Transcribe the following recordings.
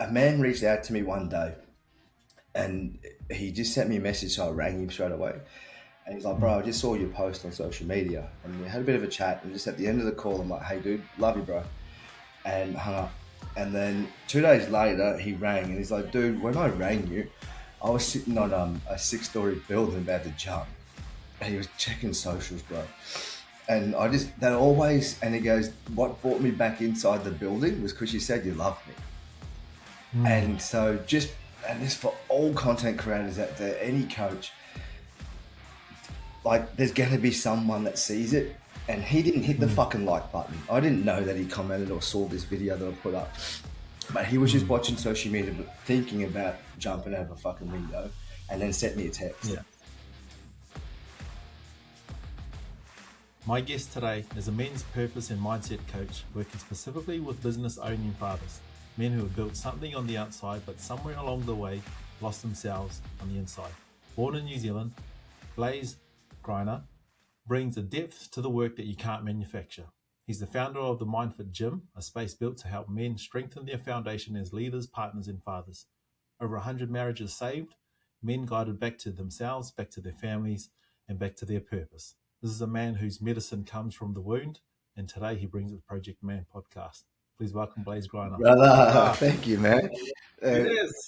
a man reached out to me one day, and he just sent me a message, so I rang him straight away. And he's like, bro, I just saw your post on social media. And we had a bit of a chat. And just at the end of the call, I'm like, hey, dude, love you, bro. And hung up. And then 2 days later, he rang. And he's like, dude, when I rang you, I was sitting on a 6-story building about to jump. And he was checking socials, bro. And and he goes, what brought me back inside the building was because you said you loved me. And so and this for all content creators out there, any coach, like there's going to be someone that sees it, and he didn't hit the fucking like button. I didn't know that he commented or saw this video that I put up, but he was just watching social media, thinking about jumping out of a fucking window, and then sent me a text. Yeah. My guest today is a men's purpose and mindset coach working specifically with business owning fathers, men who have built something on the outside but somewhere along the way lost themselves on the inside. Born in New Zealand, Blase Greiner brings a depth to the work that you can't manufacture. He's the founder of the Mindfit Gym, a space built to help men strengthen their foundation as leaders, partners, and fathers. Over 100 marriages saved, men guided back to themselves, back to their families, and back to their purpose. This is a man whose medicine comes from the wound, and today he brings the Project Man podcast. Please welcome Blase Greiner. Brother, thank you, man.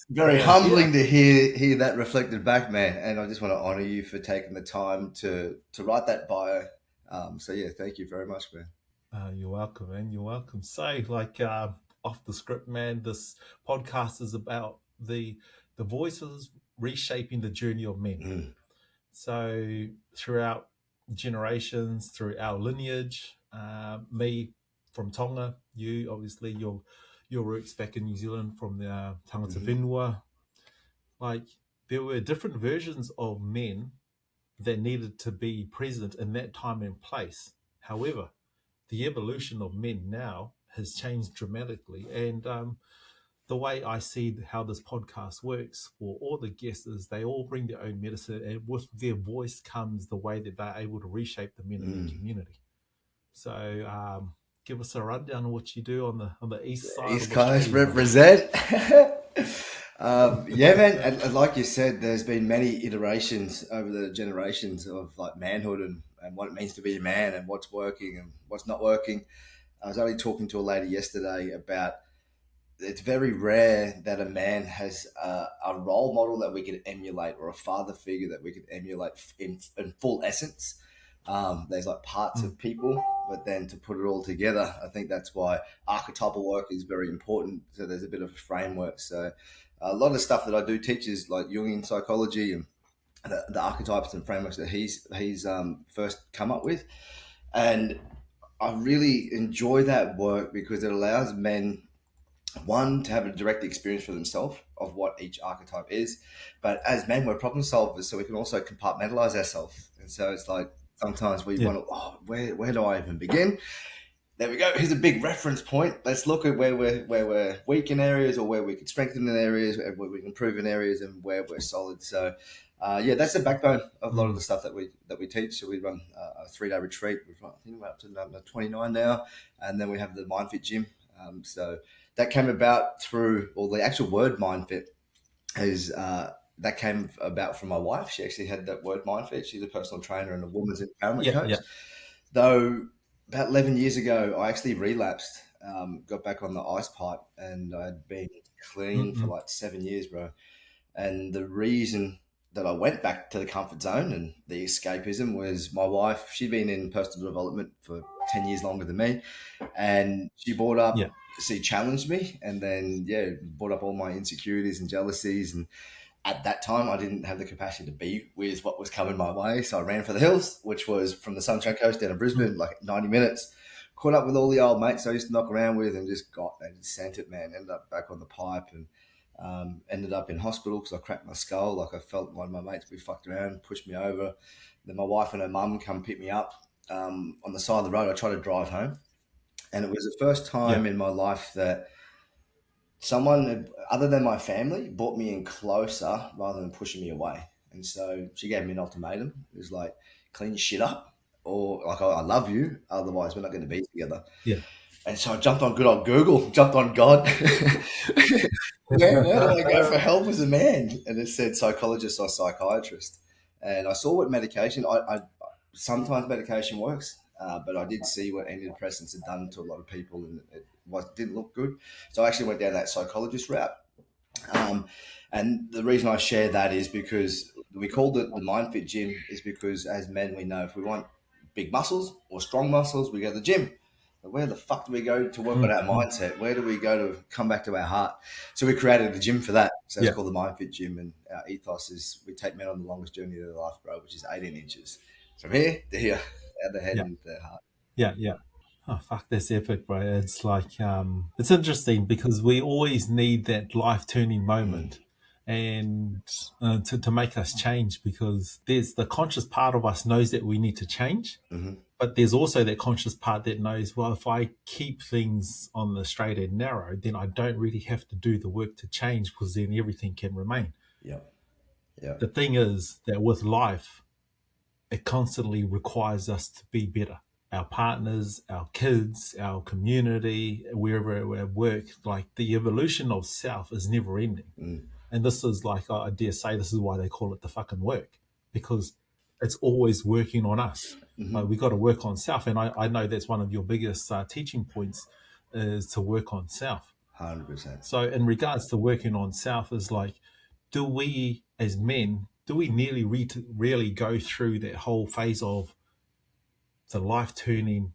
Very humbling to hear that reflected back, man. And I just want to honor you for taking the time to write that bio. So yeah, thank you very much, man. You're welcome, man. You're welcome. So, off the script, man, this podcast is about the voices reshaping the journey of men. So throughout generations, through our lineage, me from Tonga, you obviously your roots back in New Zealand from the tangata whenua. Like there were different versions of men that needed to be present in that time and place. However, the evolution of men now has changed dramatically, and the way I see how this podcast works for all the guests is they all bring their own medicine, and with their voice comes the way that they're able to reshape the men in their community. So give us a rundown of what you do on the east side. East Coast represent. Yeah, man. And like you said, there's been many iterations over the generations of like manhood and what it means to be a man and what's working and what's not working. I was only talking to a lady yesterday about it's very rare that a man has a role model that we can emulate or a father figure that we can emulate in full essence. There's like parts of people, but then to put it all together, I think that's why archetypal work is very important. So there's a bit of a framework. So a lot of the stuff that I do teach is like Jungian psychology and the archetypes and frameworks that he's first come up with. And I really enjoy that work because it allows men, one, to have a direct experience for themselves of what each archetype is. But as men, we're problem solvers, so we can also compartmentalize ourselves. And so it's like sometimes we want to, where do I even begin? There we go. Here's a big reference point. Let's look at where we're weak in areas or where we can strengthen in areas, where we can improve in areas and where we're solid. So that's the backbone of a lot of the stuff that we teach. So we run a 3-day retreat. I think we're up to number 29 now. And then we have the Mindfit Gym. So that came about through, or the actual word Mindfit is that came about from my wife. She actually had that word Mindfit. She's a personal trainer and a women's empowerment coach. Yeah. Though about 11 years ago, I actually relapsed, got back on the ice pipe, and I'd been clean for like 7 years, bro. And the reason that I went back to the comfort zone and the escapism was my wife. She'd been in personal development for 10 years longer than me. And she brought up, she challenged me, and then, brought up all my insecurities and jealousies. And at that time, I didn't have the capacity to be with what was coming my way. So I ran for the hills, which was from the Sunshine Coast down to Brisbane, like 90 minutes. Caught up with all the old mates I used to knock around with and just sent it, man. Ended up back on the pipe and ended up in hospital because I cracked my skull. Like I felt one of my mates be fucked around, pushed me over. Then my wife and her mum come pick me up on the side of the road. I tried to drive home. And it was the first time in my life that someone other than my family brought me in closer rather than pushing me away. And so she gave me an ultimatum. It was like, clean your shit up or like, I love you. Otherwise, we're not going to be together. Yeah. And so I jumped on good old Google, jumped on God. Where do I go for help as a man? And it said psychologist or psychiatrist. And I saw what medication, sometimes medication works, but I did see what antidepressants had done to a lot of people, and didn't look good. So I actually went down that psychologist route. Um, and the reason I share that is because we called it the Mindfit Gym, is because as men, we know if we want big muscles or strong muscles, we go to the gym. But where the fuck do we go to work on our mindset? Where do we go to come back to our heart? So we created a gym for that. So it's Yeah, called the Mindfit Gym. And our ethos is we take men on the longest journey of their life, bro, which is 18 inches. From here to here, out the head yeah, and the heart. yeah. Oh fuck, that's epic, bro. It's like it's interesting because we always need that life turning Mm, moment, and to make us change, because there's the conscious part of us knows that we need to change, mm-hmm. but there's also that conscious part that knows, well, if I keep things on the straight and narrow, then I don't really have to do the work to change, because then everything can remain. Yep. Yep. The thing is that with life, it constantly requires us to be better. Our partners, our kids, our community, wherever we work, like the evolution of self is never ending. Mm, And this is like, I dare say, this is why they call it the fucking work, because it's always working on us. mm-hmm. Like we got to work on self. And I know that's one of your biggest teaching points is to work on self. 100%. So in regards to working on self is like, do we as men, do we nearly really go through that whole phase of the life turning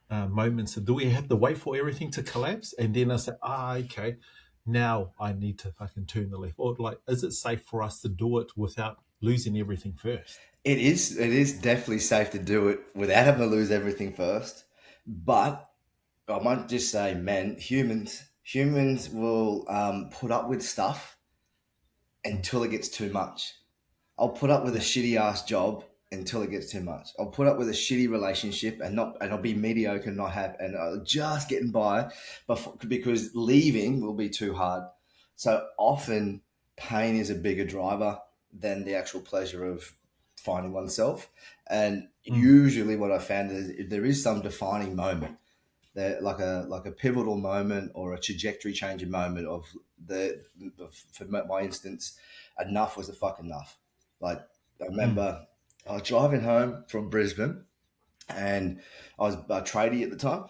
moments? Do we have to wait for everything to collapse and then I say, okay, now I need to fucking turn the leaf? Or like, is it safe for us to do it without losing everything first? It is. It is definitely safe to do it without having to lose everything first. But I might just say, man, humans will put up with stuff Mm. until it gets too much. I'll put up with a Yeah. shitty ass job until it gets too much. I'll put up with a shitty relationship and I'll be mediocre and not have, and I'll just getting by, because leaving will be too hard. So often, pain is a bigger driver than the actual pleasure of finding oneself. And Mm. usually, what I found is if there is some defining moment, that like a pivotal moment or a trajectory changing moment of the for my instance, enough was the fuck enough. Like I Mm. remember I was driving home from Brisbane and I was a tradie at the time,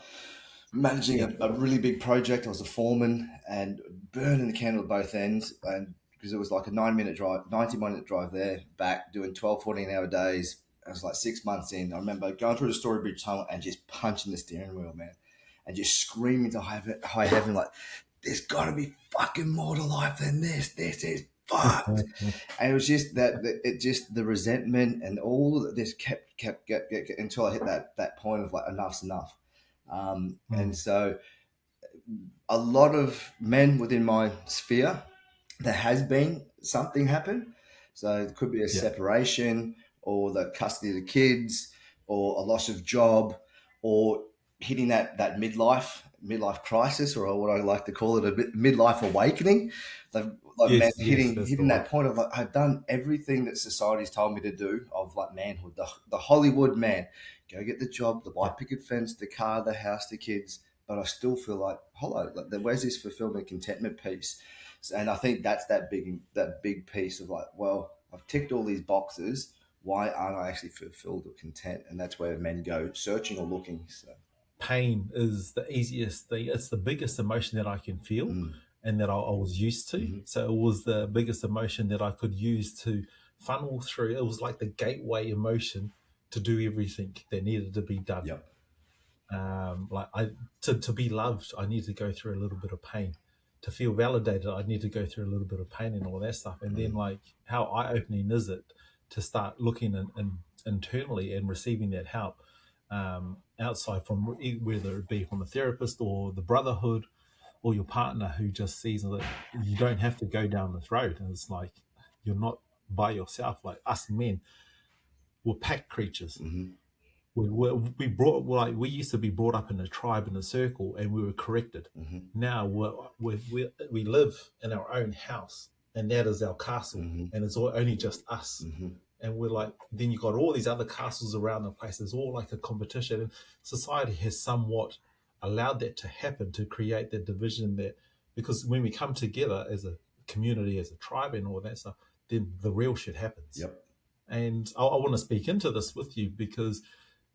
managing Yeah. a really big project. I was a foreman and burning the candle at both ends, and because it was like a 9 minute drive, 90-minute drive there, back, doing 12, 14-hour days. I was like 6 months in. I remember going through the Storybridge Tunnel and just punching the steering wheel, man, and just screaming to high heaven, like, there's got to be fucking more to life than this. This is fucked. And it was just it just the resentment and all of this kept until I hit that point of like enough's enough. And Mm. so a lot of men within my sphere, there has been something happen. So it could be a Yeah. separation or the custody of the kids or a loss of job or hitting that midlife crisis, or what I like to call it, a midlife awakening. Like men Yes. Yes. That's the hitting one. that point of like, I've done everything that society's told me to do of like manhood, the Hollywood man, go get the job, the Yeah. white picket fence, the car, the house, the kids, but I still feel like hollow. Like where's this fulfillment, contentment piece? And I think that's that big piece of like, well, I've ticked all these boxes. Why aren't I actually fulfilled or content? And that's where men go searching or looking. So, Pain is the easiest thing. It's the biggest emotion that I can feel mm, and that I was used to. mm-hmm, So it was the biggest emotion that I could use to funnel through. It was like the gateway emotion to do everything that needed to be done. yep, Like to be loved, I need to go through a little bit of pain. To feel validated, I need to go through a little bit of pain and all that stuff. And then, mm, like, how eye opening is it to start looking internally and receiving that help outside from whether it be from a therapist or the brotherhood or your partner who just sees that you don't have to go down this road. And it's like you're not by yourself. Like us men, we're pack creatures. mm-hmm, We used to be brought up in a tribe in a circle and we were corrected. mm-hmm, Now we live in our own house and that is our castle mm-hmm, and it's only just us. mm-hmm, And we're like, then you got all these other castles around the place. It's all like a competition. And society has somewhat allowed that to happen, to create that division, that because when we come together as a community, as a tribe and all that stuff, then the real shit happens. Yep. And I want to speak into this with you because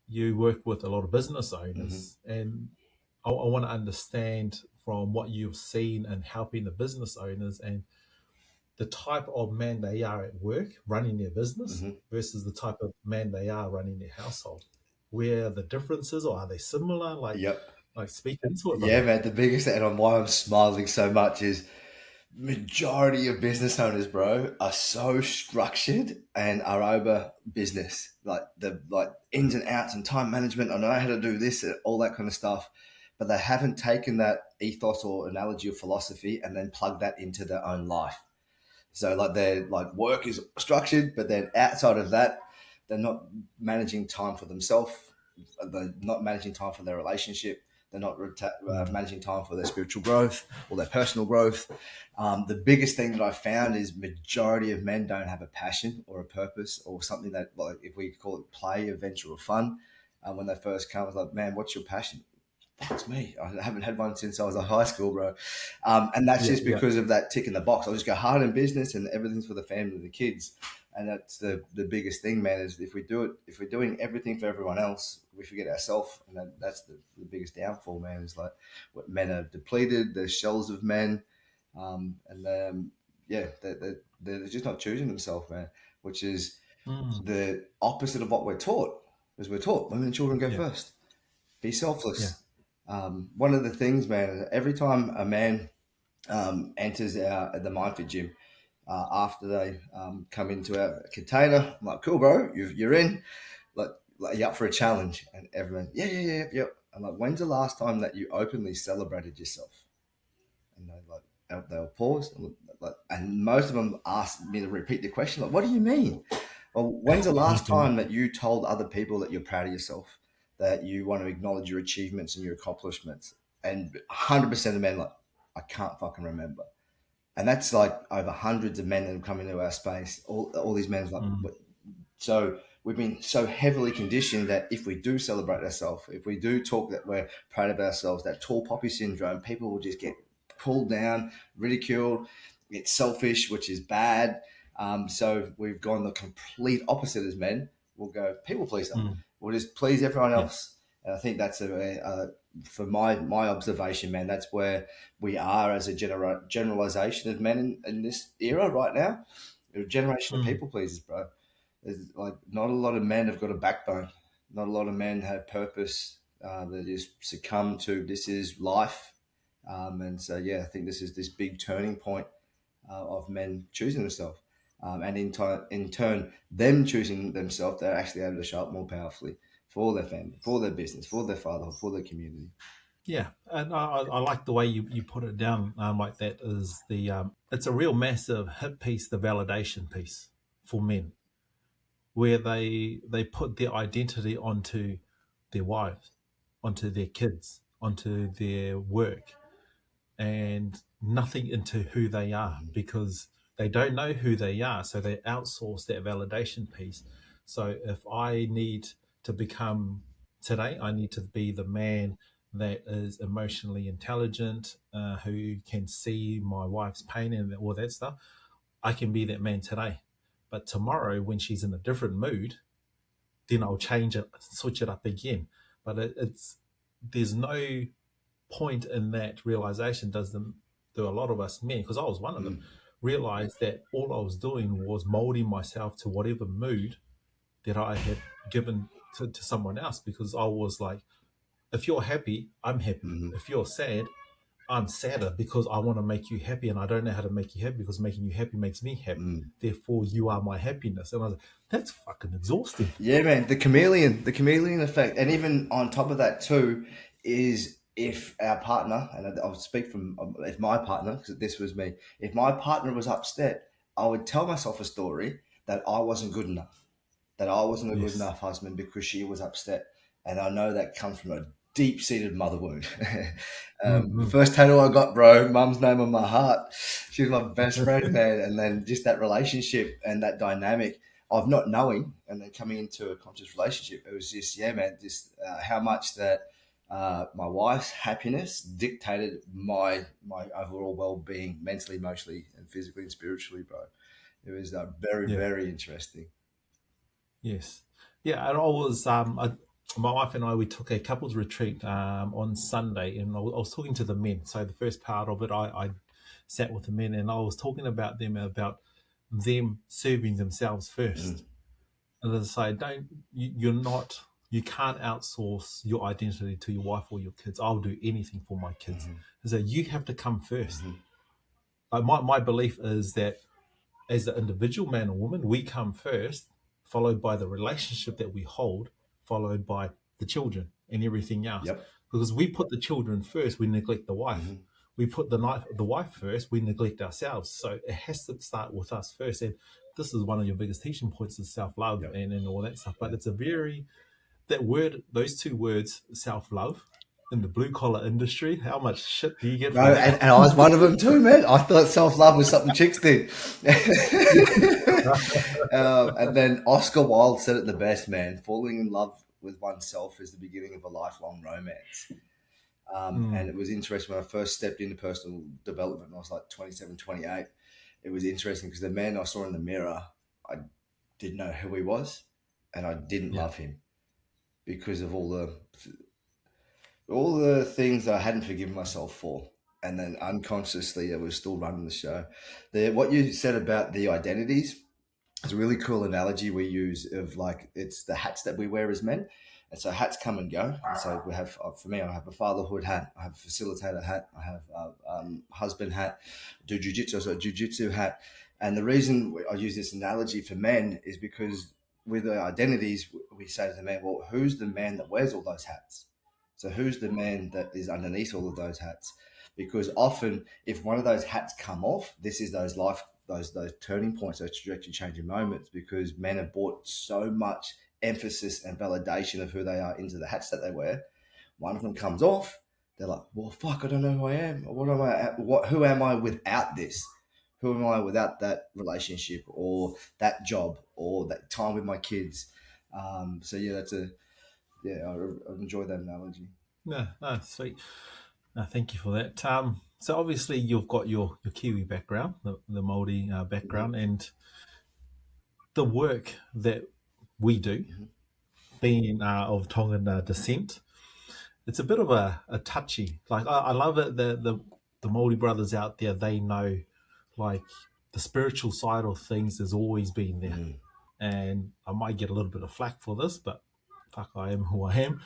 you work with a lot of business Mm-hmm. owners, and I want to understand from what you've seen and helping the business owners and the type of man they are at work running their business Mm-hmm. versus the type of man they are running their household. Where the differences, or are they similar? Yep. Like speak into it, Yeah, brother. man. The biggest and why I'm smiling so much is majority of business owners, bro, are so structured and are over business, like the ins and outs and time management. I know how to do this, all that kind of stuff, but they haven't taken that ethos or analogy or philosophy and then plugged that into their own life. So like their like work is structured, but then outside of that, they're not managing time for themselves. They're not managing time for their relationship. They're not Mm, managing time for their spiritual growth or their personal growth. The biggest thing that I found is majority of men don't have a passion or a purpose or something that, like, if we call it play, adventure, or fun. When they first come, I was like, man, what's your passion? Fuck's me. I haven't had one since I was in high school, bro. And that's yeah, just yeah. because of that tick in the box. I'll just go hard in business and everything's for the family and the kids. And that's the biggest thing, man, is if we do it, if we're doing everything for everyone else, we forget ourselves. And that's the biggest downfall, man, is like what men are depleted, they're shells of men. Yeah, they're just not choosing themselves, man, which is Mm, the opposite of what we're taught. Because we're taught women and children go yeah, first, be yeah. selfless. One of the things, man, every time a man enters the Mindfit Gym, after they come into our container, I'm like, cool, bro, you're in. Like, you up for a challenge? And everyone, yeah, yeah, yeah, yeah. I'm like, when's the last time that you openly celebrated yourself? And they'll pause, and most of them ask me to repeat the question, like, what do you mean? Well, when's the last time that you told other people that you're proud of yourself, that you want to acknowledge your achievements and your accomplishments? And 100% of men like, I can't fucking remember. And that's like over hundreds of men that have come into our space. All these men like, Mm, what? So we've been so heavily conditioned that if we do celebrate ourselves, if we do talk that we're proud of ourselves, that tall poppy syndrome, people will just get pulled down, ridiculed. It's selfish, which is bad. So we've gone the complete opposite as men. We'll go people pleaser. mm, We'll just please everyone yeah. else. And I think that's for my observation, man. That's where we are as a generalization of men in this era right now. We're a generation of Mm, people pleasers, bro. There's like not a lot of men have got a backbone. Not a lot of men have purpose. They just succumb to this is life. And so yeah, I think this is this big turning point of men choosing themselves. And in turn, them choosing themselves, they're actually able to show up more powerfully for their family, for their business, for their fatherhood, for their community. yeah, and I like the way you put it down like that. Is the it's a real massive hit piece, the validation piece for men, where they put their identity onto their wives, onto their kids, onto their work, and nothing into who they are because they don't know who they are. So they outsource that validation piece. So if I need to become today, I need to be the man that is emotionally intelligent, who can see my wife's pain and all that stuff. I can be that man today. But tomorrow, when she's in a different mood, then I'll change it, switch it up again. But it's there's no point in that realization. Doesn't do a lot of us men, because I was one of them, Mm, realized that all I was doing was molding myself to whatever mood that I had given to someone else, because I was like, if you're happy, I'm happy. mm, If you're sad, I'm sadder because I want to make you happy and I don't know how to make you happy because making you happy makes me happy. mm. Therefore, you are my happiness. And I was like, that's fucking exhausting. Yeah, man, the chameleon effect, and even on top of that too, is if our partner, and I'll speak from if my partner, because this was me, if my partner was upset, I would tell myself a story that I wasn't good enough, that I wasn't a good Yes. enough husband because she was upset, and I know that comes from a deep-seated mother wound. The Mm-hmm. first tattoo I got, bro, mum's name on my heart. She was my best friend, man, and then just that relationship and that dynamic of not knowing and then coming into a conscious relationship. It was just, yeah, man, just how much that My wife's happiness dictated my overall well-being, mentally, emotionally, and physically and spiritually, bro. It was very, Yeah. very interesting. Yes. Yeah. And I was, my wife and I, we took a couples retreat on Sunday, and I was talking to the men. So the first part of it, I sat with the men, and I was talking about them serving themselves Mm, first. And as I say, you're not, you can't outsource your identity to your wife or your kids. I'll do anything for my kids. mhm, And so you have to come first. mhm. Like my belief is that as an individual man or woman, we come first, followed by the relationship that we hold, followed by the children and everything else. Yep. Because we put the children first, we neglect the wife. Mhm. We put the wife first, we neglect ourselves. So it has to start with us first. And this is one of your biggest teaching points is self-love Yep. and all that stuff. But Yeah. it's a very, that word, those two words, self-love, in the blue collar industry, how much shit do you get No, for that? and I was one of them too, man. I thought self-love was something chicks did. And then Oscar Wilde said it the best, man. Falling in love with oneself is the beginning of a lifelong romance. And Mm, it was interesting when I first stepped into personal development. I was like 27, 28. It was interesting because the man I saw in the mirror, I didn't know who he was, and I didn't yeah. love him because of all the things that I hadn't forgiven myself for. And then unconsciously, I was still running the show. What you said about the identities is a really cool analogy we use of like it's the hats that we wear as men. And so hats come and go. And so we have, for me, I have a fatherhood hat, I have a facilitator hat, I have a husband hat, do jujitsu, so a jujitsu hat. And the reason I use this analogy for men is because with the identities, we say to the man, well, who's the man that wears all those hats? So who's the man that is underneath all of those hats? Because often, if one of those hats come off, this is those turning points, those trajectory changing moments. Because men have brought so much emphasis and validation of who they are into the hats that they wear. One of them comes off, they're like, "Well, fuck, I don't know who I am. What am I? Who am I without this? Who am I without that relationship or that job or that time with my kids?" So yeah, I enjoy that analogy. No, no, sweet. No, thank you for that. So obviously you've got your Kiwi background, the Māori Mhm, background, and the work that we do, mhm, being of Tongan descent, it's a bit of a touchy. Like I love it. The Māori brothers out there, they know, like the spiritual side of things has always been there, mhm. and I might get a little bit of flack for this, but fuck, I am who I am.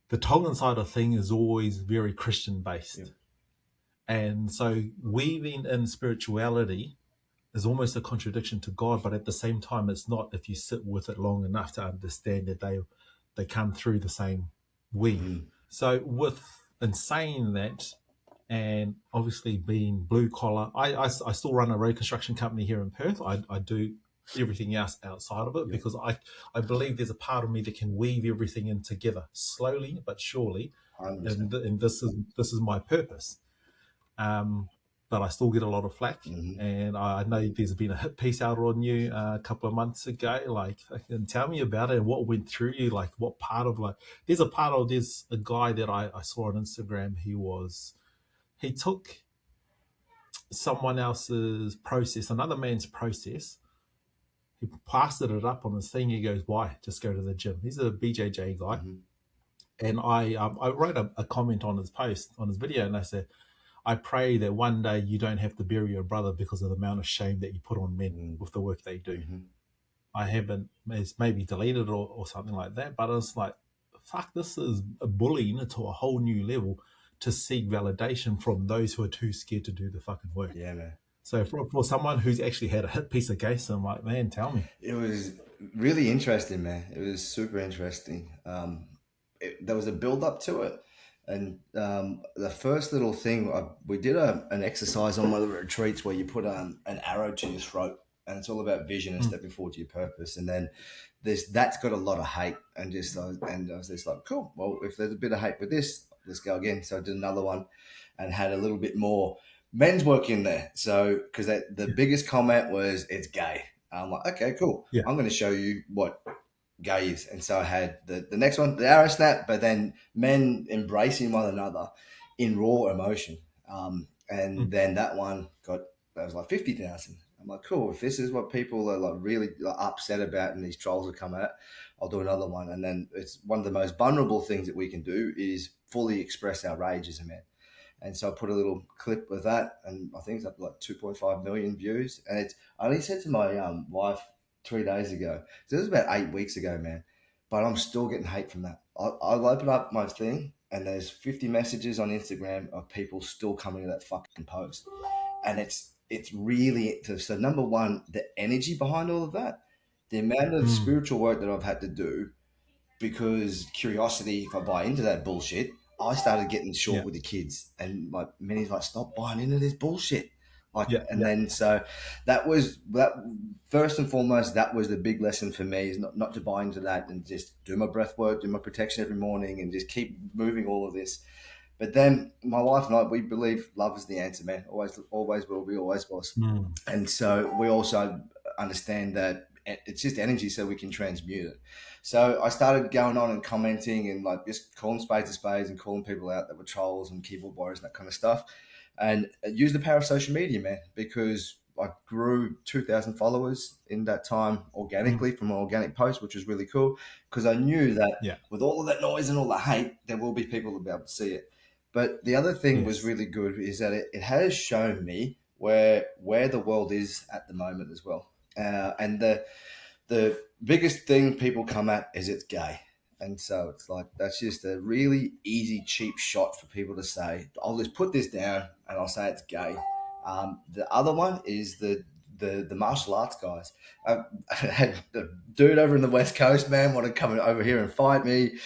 The Tongan side of thing is always very Christian Yeah. based. And so weaving in spirituality is almost a contradiction to God, but at the same time, it's not if you sit with it long enough to understand that they come through the same weave. Mhm, So with in saying that, and obviously being blue collar, I still run a reconstruction company here in Perth. I do everything else outside of it yeah, because I believe there's a part of me that can weave everything in together slowly but surely, 100%. and this is my purpose. Um, but I still get a lot of flack. Mhm. And I know there's been a hit piece out on you a couple of months ago. Like, fucking tell me about it and what went through you. Like, what part of there's a guy that I saw on Instagram. He took someone else's process, another man's process. He plastered it up on his thing. He goes, "Why? Just go to the gym." He's a BJJ guy, Mhm. and I wrote a comment on his post on his video, and I said, I pray that one day you don't have to bury your brother because of the amount of shame that you put on men Mm, with the work they do. mhm. I haven't, it's maybe deleted or something like that, but it's like, fuck, this is a bullying to a whole new level to seek validation from those who are too scared to do the fucking work. Yeah, man. So for someone who's actually had a hit piece against them, like, man, tell me. It was really interesting, man. It was super interesting. There was a build up to it. And the first little thing, we did an exercise on one of the retreats where you put an arrow to your throat, and it's all about vision and Mm, stepping forward to your purpose. And then that's got a lot of hate, and I was just like, cool. Well, if there's a bit of hate with this, let's go again. So I did another one, and had a little bit more men's work in there. So because the yeah, biggest comment was it's gay. I'm like, okay, cool. yeah, I'm going to show you what. gays. And so I had the next one, the arrow snap, but then men embracing one another in raw emotion. And Mm. then that one that was like 50,000. I'm like, cool. If this is what people are like really like upset about and these trolls will come out, I'll do another one. And then it's one of the most vulnerable things that we can do is fully express our rage as a man. And so I put a little clip of that, and I think it's up to like 2.5 million views. And I only said to my wife 3 days ago, so this was about 8 weeks ago, man. But I'm still getting hate from that. I'll open up my thing, and there's 50 messages on Instagram of people still coming to that fucking post, and it's really so. Number one, the energy behind all of that, the amount of Mm. spiritual work that I've had to do because curiosity, if I buy into that bullshit, I started getting short Yeah. with the kids, and like many's like, stop buying into this bullshit. Like, Yeah. and Yeah. then so that first and foremost, that was the big lesson for me is not to buy into that and just do my breath work, do my protection every morning, and just keep moving all of this. But then my wife and I, we believe love is the answer, man. Always will be, always was. Mm. And so we also understand that it's just energy, so we can transmute it. So I started going on and commenting and like just calling spades to spades and calling people out that were trolls and keyboard warriors and that kind of stuff. And use the power of social media, man, because I grew 2,000 followers in that time Mm. organically from an organic post, which was really cool because I knew that Yeah. with all of that noise and all the hate, there will be people that will be able to see it. But the other thing was Yes. really good is that it has shown me where the world is at the moment as well. And the biggest thing people come at is it's gay. And so it's like that's just a really easy, cheap shot for people to say, I'll just put this down and I'll say it's gay. The other one is the martial arts guys. I had a dude over in the West Coast, man, want to come over here and fight me.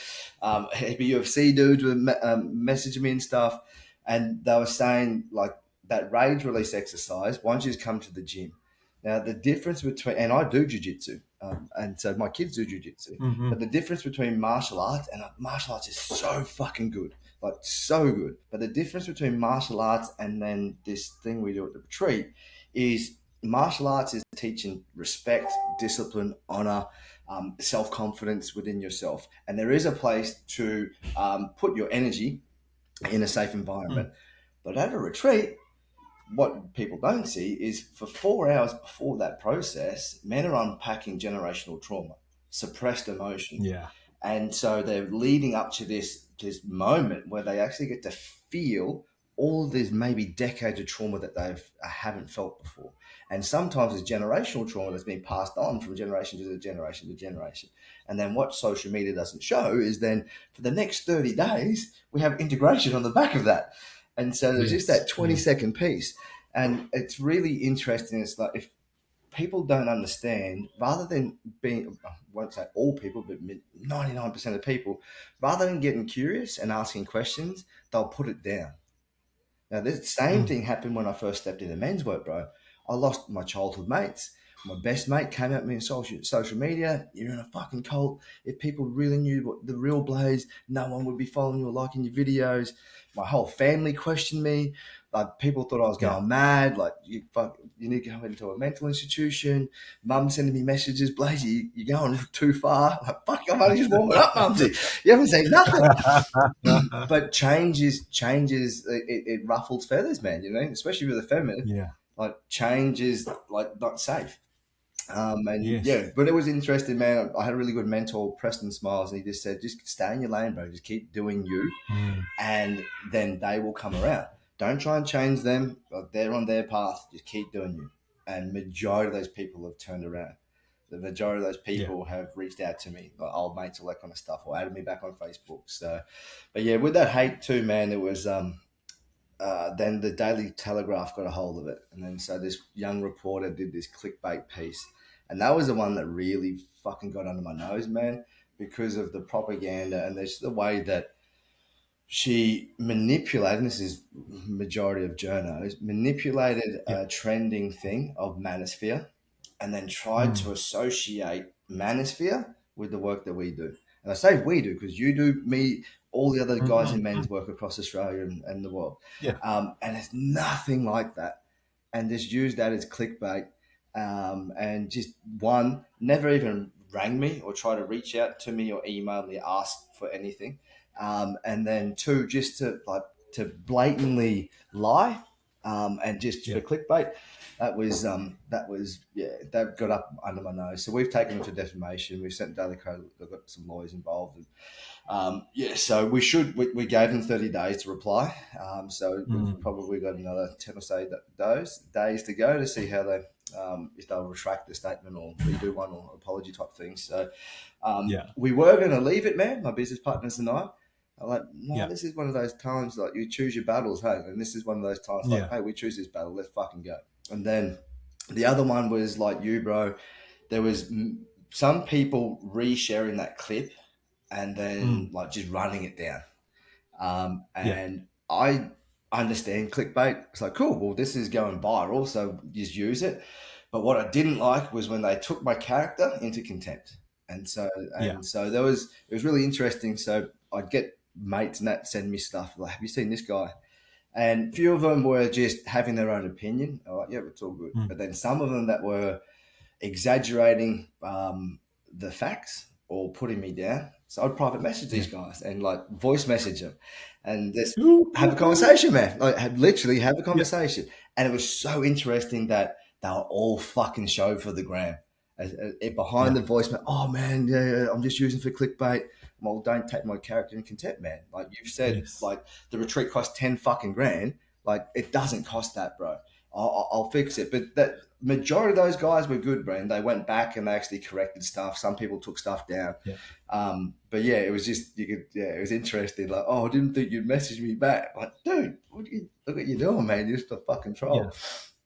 UFC dudes were messaging me and stuff. And they were saying, like, that rage release exercise, why don't you just come to the gym? Now, the difference between, and I do jujitsu, and so my kids do jujitsu, Mm-hmm. but the difference between martial arts and martial arts is so fucking good, like so good. But the difference between martial arts and then this thing we do at the retreat is martial arts is teaching respect, discipline, honor, self confidence within yourself. And there is a place to put your energy in a safe Mm. environment. But at a retreat, what people don't see is for 4 hours before that process, men are unpacking generational trauma, suppressed emotion. Yeah. And so they're leading up to this moment where they actually get to feel all of this maybe decades of trauma that they've haven't felt before. And sometimes it's generational trauma that's been passed on from generation to generation to generation. And then what social media doesn't show is then for the next 30 days, we have integration on the back of that. And so there's just Yes. that 20-second Yes. piece. And it's really interesting. It's like if people don't understand, rather than being, I won't say all people, but 99% of people, rather than getting curious and asking questions, they'll put it down. Now, the same Mm. thing happened when I first stepped into men's work, bro. I lost my childhood mates. My best mate came at me on social media. You're in a fucking cult. If people really knew what the real Blaise, no one would be following you or liking your videos. My whole family questioned me. Like people thought I was Yeah. going mad. Like you need to go into a mental institution. Mum sending me messages, Blaise, you're going too far. Like, fuck, I'm only just warming up, Mumsy. You haven't seen nothing. But changes it ruffles feathers, man, especially with the feminine. Yeah. Like change is like not safe. And Yes. yeah, but it was interesting, man. I had a really good mentor, Preston Smiles, and he just said, just stay in your lane, bro. Just keep doing you, Mm. and then they will come around. Don't try and change them. They're on their path. Just keep doing you. And majority of those people have turned around. The majority of those Yeah. people have reached out to me, like old mates, all that kind of stuff, or added me back on Facebook. So, but yeah, with that hate too, man, it was then the Daily Telegraph got a hold of it, and then so this young reporter did this clickbait piece, and that was the one that really fucking got under my nose, man, because of the propaganda and there's the way that she manipulated. And this is majority of journos manipulated Yeah. a trending thing of manosphere, and then tried Mm. to associate manosphere with the work that we do. And I say we do because you do, me, all the other guys in Mm-hmm. men's work across Australia and the world. Yeah. And it's nothing like that. And just use that as clickbait. And just one, never even rang me or tried to reach out to me or email me, ask for anything. And then two, just to blatantly lie, and just for Yeah. clickbait. That was yeah, that got up under my nose. So we've taken them to defamation. We've sent Daily Code. They've got some lawyers involved. And, yeah, so we gave them 30 days to reply. So we've Mm. probably got another 10 or so those days to go to see how they, if they'll retract the statement or redo one or apology type thing. So Yeah. we were going to leave it, man, my business partners and I. I'm like, no, Yeah. this is one of those times like you choose your battles, hey? And this is one of those times like, Yeah. hey, we choose this battle, let's fucking go. And then the other one was like you, bro. There was some people resharing that clip and then Mm. like just running it down. Yeah. And I understand clickbait. It's like, cool, well, this is going viral, so just use it. But what I didn't like was when they took my character into contempt. And so Yeah. it was really interesting. So I'd get mates and that send me stuff like, have you seen this guy? And a few of them were just having their own opinion. I'm like, yeah, it's all good. Mm. But then some of them that were exaggerating the facts or putting me down. So I'd private message Yeah. these guys and like voice message them and just Ooh, have a ooh, ooh. conversation, man. Like literally have a Yeah. conversation. And it was so interesting that they were all fucking show for the gram. Behind Yeah. the voicemail, oh man, yeah, I'm just using for clickbait. Well, don't take my character in contempt, man. Like you've said, Yes. like the retreat cost 10 fucking grand. Like it doesn't cost that, bro. I'll fix it. But that majority of those guys were good, Brand. They went back and they actually corrected stuff. Some people took stuff down. Yeah. But yeah, it was just it was interesting. Like, oh, I didn't think you'd message me back. Like, dude, look what you're doing, man. You're just a fucking Yeah. troll.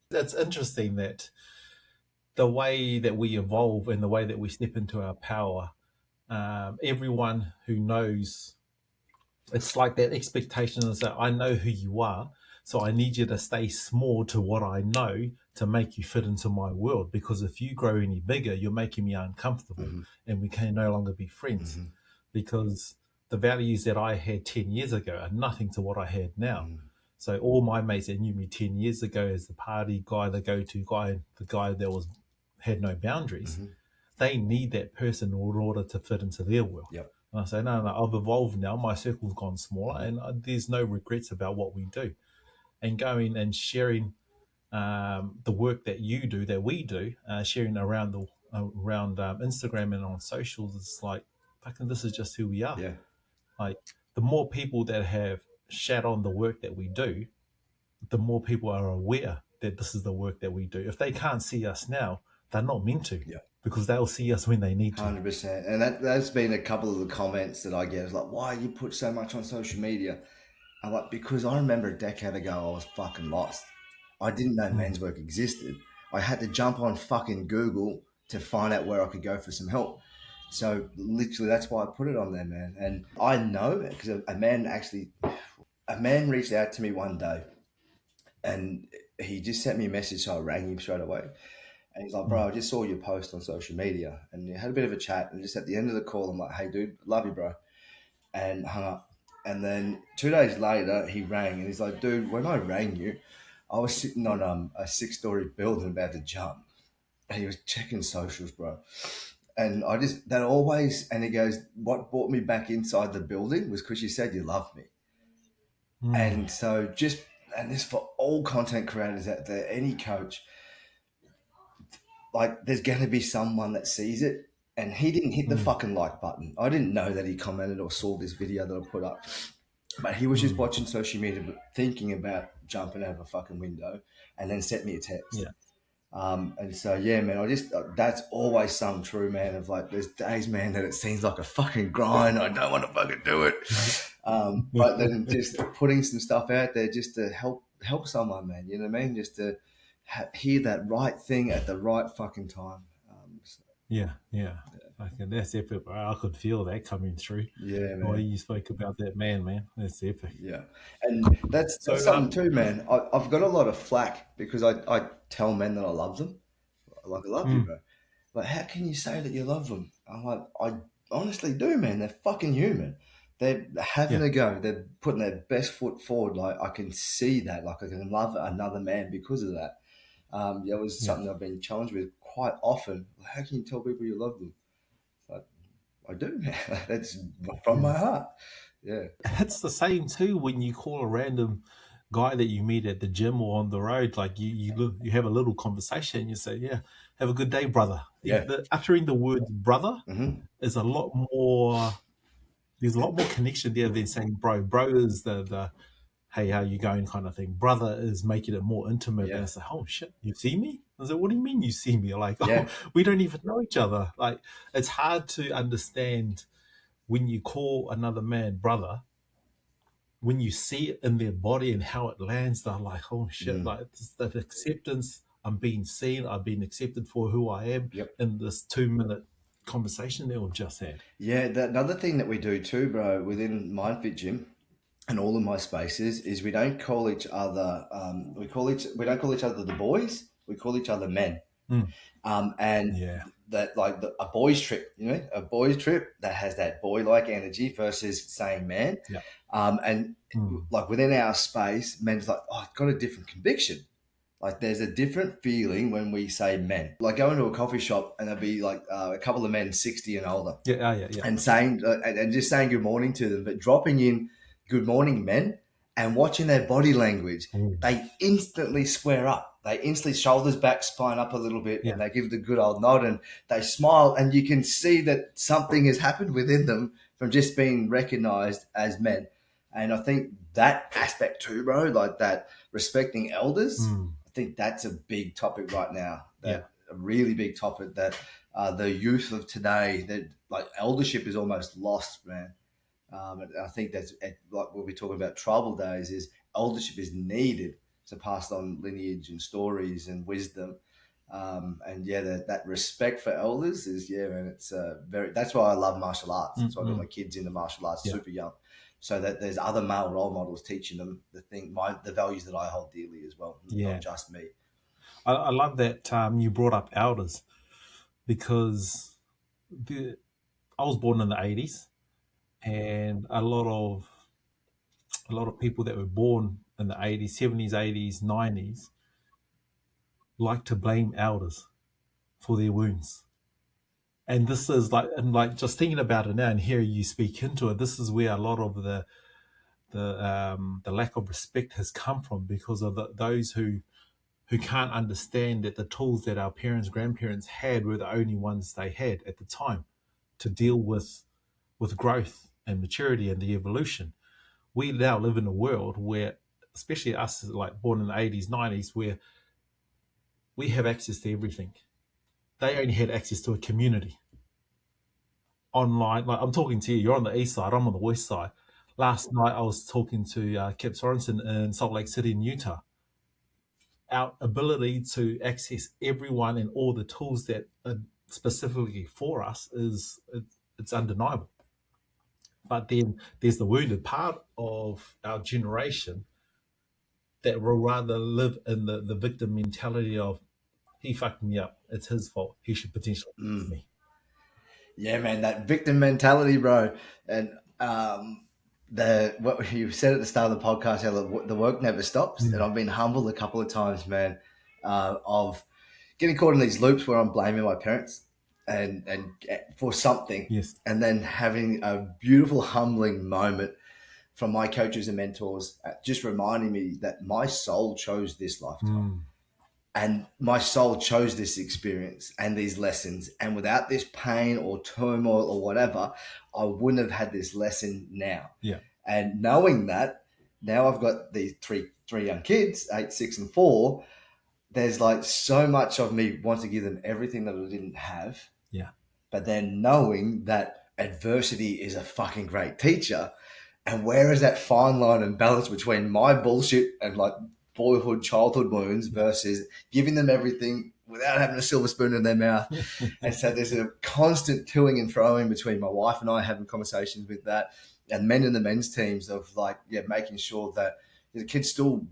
That's interesting that the way that we evolve and the way that we step into our power, everyone who knows, it's like that expectation is that I know who you are, so I need you to stay small to what I know to make you fit into my world. Because if you grow any bigger, you're making me uncomfortable, Mm-hmm. and we can no longer be friends. Mm-hmm. Because the values that I had 10 years ago are nothing to what I had now. Mm-hmm. So all my mates that knew me 10 years ago as the party guy, the go-to guy, the guy that was had no boundaries, Mm-hmm. they need that person in order to fit into their world. Yep. And I say, no, I've evolved now. My circle's gone smaller, Mm-hmm. and there's no regrets about what we do. And going and sharing the work that you do, that we do, sharing around Instagram and on socials, it's like, fucking, this is just who we are. Yeah. Like, the more people that have shat on the work that we do, the more people are aware that this is the work that we do. If they can't see us now, they're not meant to, Yeah. because they'll see us when they need to. 100%. And that's been a couple of the comments that I get. It's like, why you put so much on social media? I'm like, because I remember a decade ago I was fucking lost. I didn't know Mm. men's work existed. I had to jump on fucking Google to find out where I could go for some help. So literally, that's why I put it on there, man. And I know because a man reached out to me one day, and he just sent me a message. So I rang him straight away, and he's like, Mm. "Bro, I just saw your post on social media," and we had a bit of a chat. And just at the end of the call, I'm like, "Hey, dude, love you, bro," and hung up. And then 2 days later, he rang, and he's like, "Dude, when I rang you, I was sitting on a 6-story building about to jump." And he was checking socials, bro. And I just, that always, and he goes, what brought me back inside the building was because you said you loved me. Mm. And so and this for all content creators out there, any coach, like there's going to be someone that sees it. And he didn't hit the Mm. fucking like button. I didn't know that he commented or saw this video that I put up. But he was just Mm. watching social media, thinking about jumping out of a fucking window, and then sent me a text. Yeah. And so, yeah, man, that's always sung true, man, of like, there's days, man, that it seems like a fucking grind. I don't want to fucking do it. But then just putting some stuff out there just to help someone, man, you know what I mean? Just to hear that right thing at the right fucking time. Yeah. Fucking, that's epic, bro. I could feel that coming through. Yeah, The way man. you spoke about that man. That's epic. Yeah. And that's So, something too, man. I've got a lot of flack because I tell men that I love them. Like, I love you, mm, bro. Like, how can you say that you love them? I'm like, I honestly do, man. They're fucking human. They're having yeah, a go. They're putting their best foot forward. Like, I can see that. Like, I can love another man because of that. That was yeah, something I've been challenged with quite often. How can you tell people you love them? I do. That's from my heart. Yeah. It's the same too when you call a random guy that you meet at the gym or on the road. Like you have a little conversation. You say, "Yeah, have a good day, brother." Yeah. Uttering the word "brother" Mm-hmm. is a lot more. There's a lot more connection there than saying "bro." Bro is the "hey, how you going" kind of thing. Brother is making it more intimate. And Yeah. it's like, "Oh shit, you see me?" I was like, "What do you mean you see me?" Like, "Oh, Yeah. we don't even know each other." Like, it's hard to understand when you call another man brother, when you see it in their body and how it lands. They're like, "Oh shit!" Mm. Like, it's that acceptance. I'm being seen. I've been accepted for who I am Yep. in this 2 minute conversation that we've just had. Yeah. Another thing that we do too, bro, within Mindfit Gym and all of my spaces is we don't call each other. We don't call each other the boys. We call each other men. Mm, And yeah, that like a boys trip, a boys trip that has that boy like energy versus saying man. yeah, And mm, like within our space, men's like, oh, I've got a different conviction. Like there's a different feeling when we say men. Like going to a coffee shop and there'll be like a couple of men 60 and older yeah, yeah, yeah. and saying and just saying good morning to them, but dropping in good morning men and watching their body language, Ooh, they instantly square up. They instantly shoulders back, spine up a little bit, yeah, and they give the good old nod and they smile, and you can see that something has happened within them from just being recognized as men. And I think that aspect too, bro, like that respecting elders, mm, I think that's a big topic right now. yeah, That a really big topic that the youth of today, that like eldership is almost lost, man. And I think that's like what we're talking about tribal days is eldership is needed to pass on lineage and stories and wisdom. And yeah, that respect for elders is, yeah, man, it's that's why I love martial arts. mm, That's why I got my mm, kids into martial arts yeah, super young. So that there's other male role models teaching them the values that I hold dearly as well, not yeah. just me. I love that you brought up elders because the, I was born in the 80s, and a lot of people that were born in the 80s, 70s, 80s, 90s like to blame elders for their wounds. And this is like just thinking about it now and hearing you speak into it, this is where a lot of the lack of respect has come from, because of those who can't understand that the tools that our parents, grandparents had were the only ones they had at the time to deal with growth and maturity and the evolution. We now live in a world where, especially us, like born in the 80s, 90s, where we have access to everything. They only had access to a community online. Like, I'm talking to you, you're on the east side, I'm on the west side. Last night I was talking to Kip Sorensen in Salt Lake City in Utah. Our ability to access everyone and all the tools that are specifically for us it's undeniable. But then there's the wounded part of our generation that will rather live in the victim mentality of, he fucked me up, it's his fault, he should potentially forgive Mm. me. Yeah, man, that victim mentality, bro. And the what you said at the start of the podcast, how the work never stops. And Mm. I've been humbled a couple of times, man, of getting caught in these loops where I'm blaming my parents and for something, Yes. and then having a beautiful humbling moment from my coaches and mentors, just reminding me that my soul chose this lifetime Mm. and my soul chose this experience and these lessons. And without this pain or turmoil or whatever, I wouldn't have had this lesson now. Yeah. And knowing that, now I've got these three young kids, 8, 6, and 4. There's like so much of me wants to give them everything that I didn't have. Yeah. But then knowing that adversity is a fucking great teacher. And where is that fine line and balance between my bullshit and like boyhood, childhood wounds Yeah. versus giving them everything without having a silver spoon in their mouth? And so there's a constant toing and froing between my wife and I having conversations with that, and men in the men's teams of like, yeah, making sure that the kids still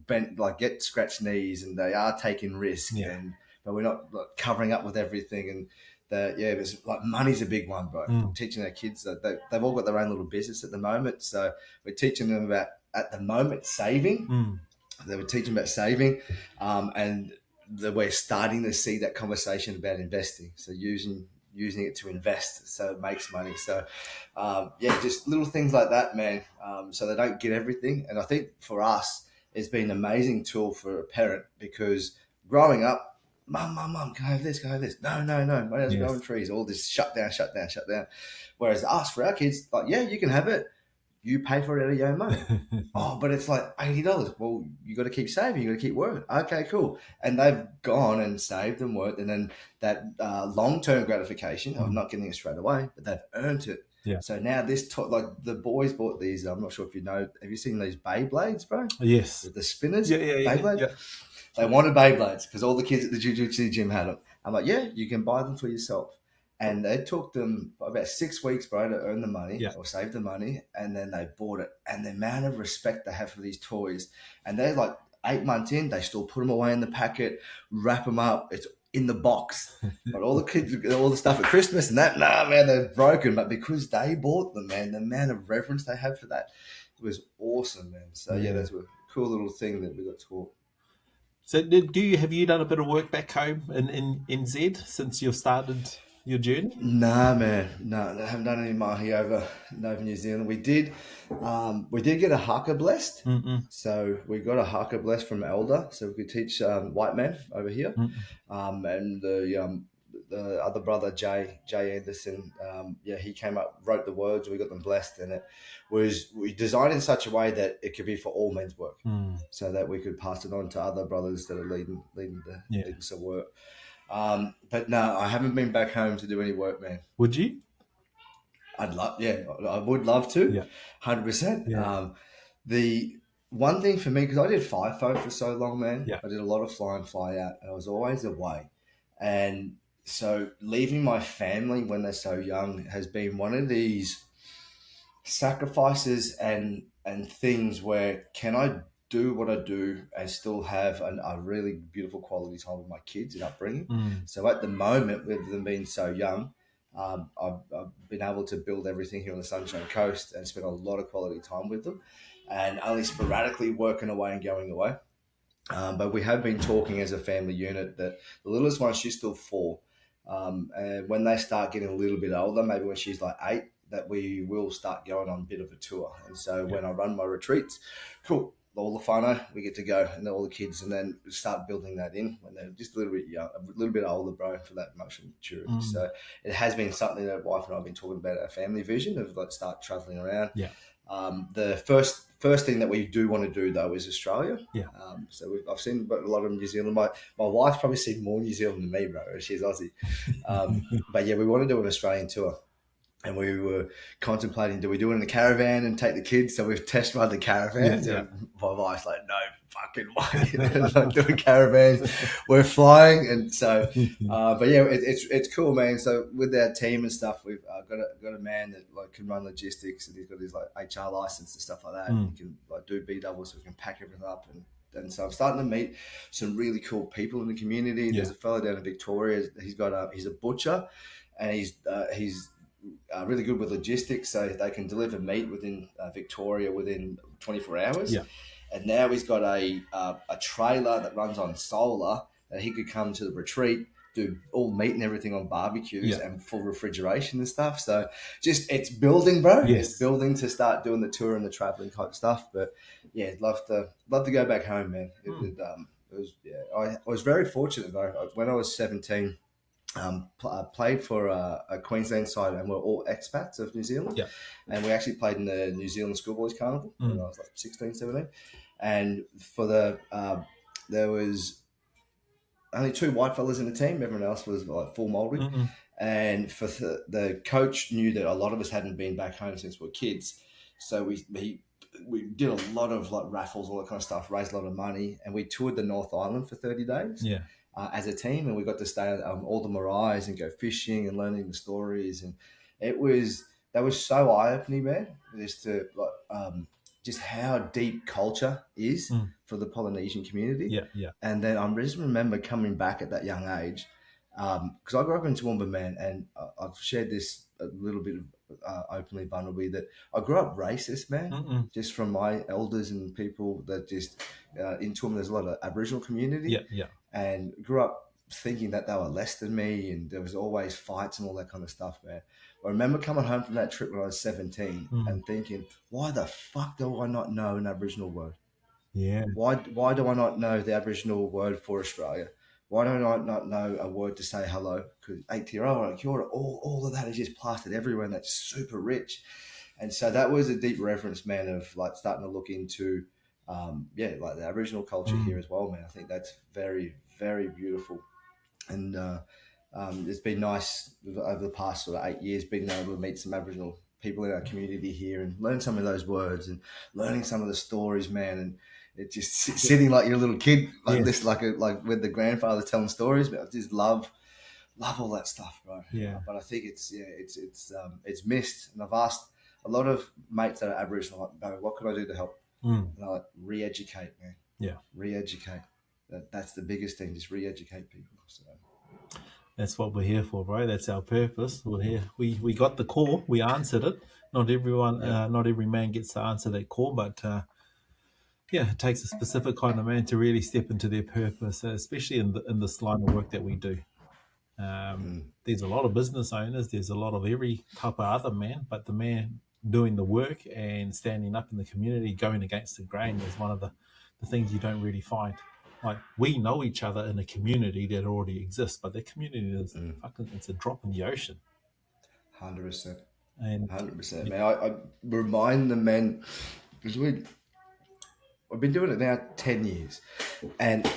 get scratched knees and they are taking risk, Yeah. and but we're not like, covering up with everything. And it's like money's a big one, bro. Mm. Teaching our kids that they've all got their own little business at the moment, so we're teaching them about at the moment saving. Mm. They were teaching about saving, and we're starting to see that conversation about investing. So using using it to invest so it makes money. So just little things like that, man. So they don't get everything. And I think for us, it's been an amazing tool for a parent, because growing up, mum, can I have this? Can I have this? No. Money doesn't grow in trees. All this shut down. Whereas us, for our kids, like, yeah, you can have it. You pay for it out of your own money. Oh, but it's like $80. Well, you got to keep saving. You got to keep working. Okay, cool. And they've gone and saved and worked, and then that long-term gratification of not getting it straight away, but they've earned it. Yeah. So now like the boys bought these. I'm not sure if you know. Have you seen these Beyblades, bro? Yes. With the spinners. Yeah. Beyblades. Yeah. They wanted Beyblades because all the kids at the jiu-jitsu gym had them. I'm like, yeah, you can buy them for yourself. And it took them about 6 weeks, bro, to earn the money or save the money. And then they bought it. And the amount of respect they have for these toys. And they're like 8 months in, they still put them away in the packet, wrap them up. It's in the box. But all the kids, all the stuff at Christmas and that, nah, man, they're broken. But because they bought them, man, the amount of reverence they have for that, it was awesome, man. So, that's a cool little thing that we got taught. So have you done a bit of work back home in NZ since you've started your journey? Nah, man. No, I haven't done any mahi over New Zealand. We did get a haka blessed. So we got a haka blessed from elder, so we could teach white men over here. And the other brother Jay Anderson, he came up, wrote the words, we got them blessed, and we designed in such a way that it could be for all men's work, so that we could pass it on to other brothers that are leading some work. But no, I haven't been back home to do any work, man. Would you? I would love to, 100%. The one thing for me, because I did FIFO for so long, man, I did a lot of fly in, fly out, and I was always away. And so leaving my family when they're so young has been one of these sacrifices and things where, can I do what I do and still have a really beautiful quality time with my kids and upbringing? So at the moment, with them being so young, I've been able to build everything here on the Sunshine Coast and spend a lot of quality time with them, and only sporadically working away and going away. But we have been talking as a family unit that the littlest one, she's still 4. And when they start getting a little bit older, maybe when she's like 8, that we will start going on a bit of a tour. And so when I run my retreats, cool, all the whānau, we get to go, and all the kids, and then start building that in when they're just a little bit young, a little bit older, bro, for that emotional maturity. So it has been something that wife and I have been talking about, our family vision of like start traveling around. The first thing that we do want to do though is Australia. So I've seen a lot of New Zealand. My wife's probably seen more New Zealand than me, bro. She's Aussie. But we want to do an Australian tour. And we were contemplating, do we do it in the caravan and take the kids? So we've test run the caravans. And my wife's like, no fucking way. We're not doing caravans. We're flying. And so, it's cool, man. So with our team and stuff, we've got a man that like can run logistics, and he's got his like HR license and stuff like that. And he can like do B doubles, so we can pack everything up. And so I'm starting to meet some really cool people in the community. There's a fellow down in Victoria. He's a butcher, and he's really good with logistics, so they can deliver meat within Victoria within 24 hours. And now he's got a trailer that runs on solar that he could come to the retreat, do all meat and everything on barbecues and full refrigeration and stuff. So just, it's building, bro. It's building to start doing the tour and the traveling type stuff. But I'd love to go back home, man. I was very fortunate though. When I was 17, I played for a Queensland side, and we're all expats of New Zealand. And we actually played in the New Zealand Schoolboys Carnival when I was like 16, 17. And for there was only 2 white fellas in the team. Everyone else was like full Maori. And for the coach knew that a lot of us hadn't been back home since we were kids. So we did a lot of like raffles, all that kind of stuff, raised a lot of money, and we toured the North Island for 30 days. As a team, and we got to stay at all the maraes and go fishing and learning the stories, and that was so eye-opening, man. Just how deep culture is for the Polynesian community. And then I just remember coming back at that young age, because I grew up in Toowoomba, man, and I've shared this a little bit openly, vulnerably, that I grew up racist, man, just from my elders and people that just in Toowoomba, there's a lot of Aboriginal community. And grew up thinking that they were less than me, and there was always fights and all that kind of stuff, man. I remember coming home from that trip when I was 17 and thinking, why the fuck do I not know an Aboriginal word? Yeah. Why do I not know the Aboriginal word for Australia? Why do I not know a word to say hello? Because Aotearoa, kia ora, all of that is just plastered everywhere, and that's super rich. And so that was a deep reference, man, of like starting to look into, like the Aboriginal culture here as well, man. I think that's very, very beautiful. And it's been nice over the past sort of 8 years being able to meet some Aboriginal people in our community here and learn some of those words and learning some of the stories, man. And it just sitting like you're a little kid, like this, like with the grandfather telling stories. But I just love all that stuff, bro. Yeah. But I think it's missed, and I've asked a lot of mates that are Aboriginal, like, bro, what can I do to help? And I like re-educate, man. Yeah. Re-educate. That's the biggest thing, just re-educate people. So that's what we're here for, bro. That's our purpose. We're here. We got the call. We answered it. Not everyone, not every man gets to answer that call, but it takes a specific kind of man to really step into their purpose, especially in this line of work that we do. There's a lot of business owners. There's a lot of every type of other man, but the man doing the work and standing up in the community, going against the grain, is one of the things you don't really find. Like, we know each other in a community that already exists, but that community is it's a drop in the ocean. 100%. And 100%. Man, I remind the men, because I've been doing it now 10 years, and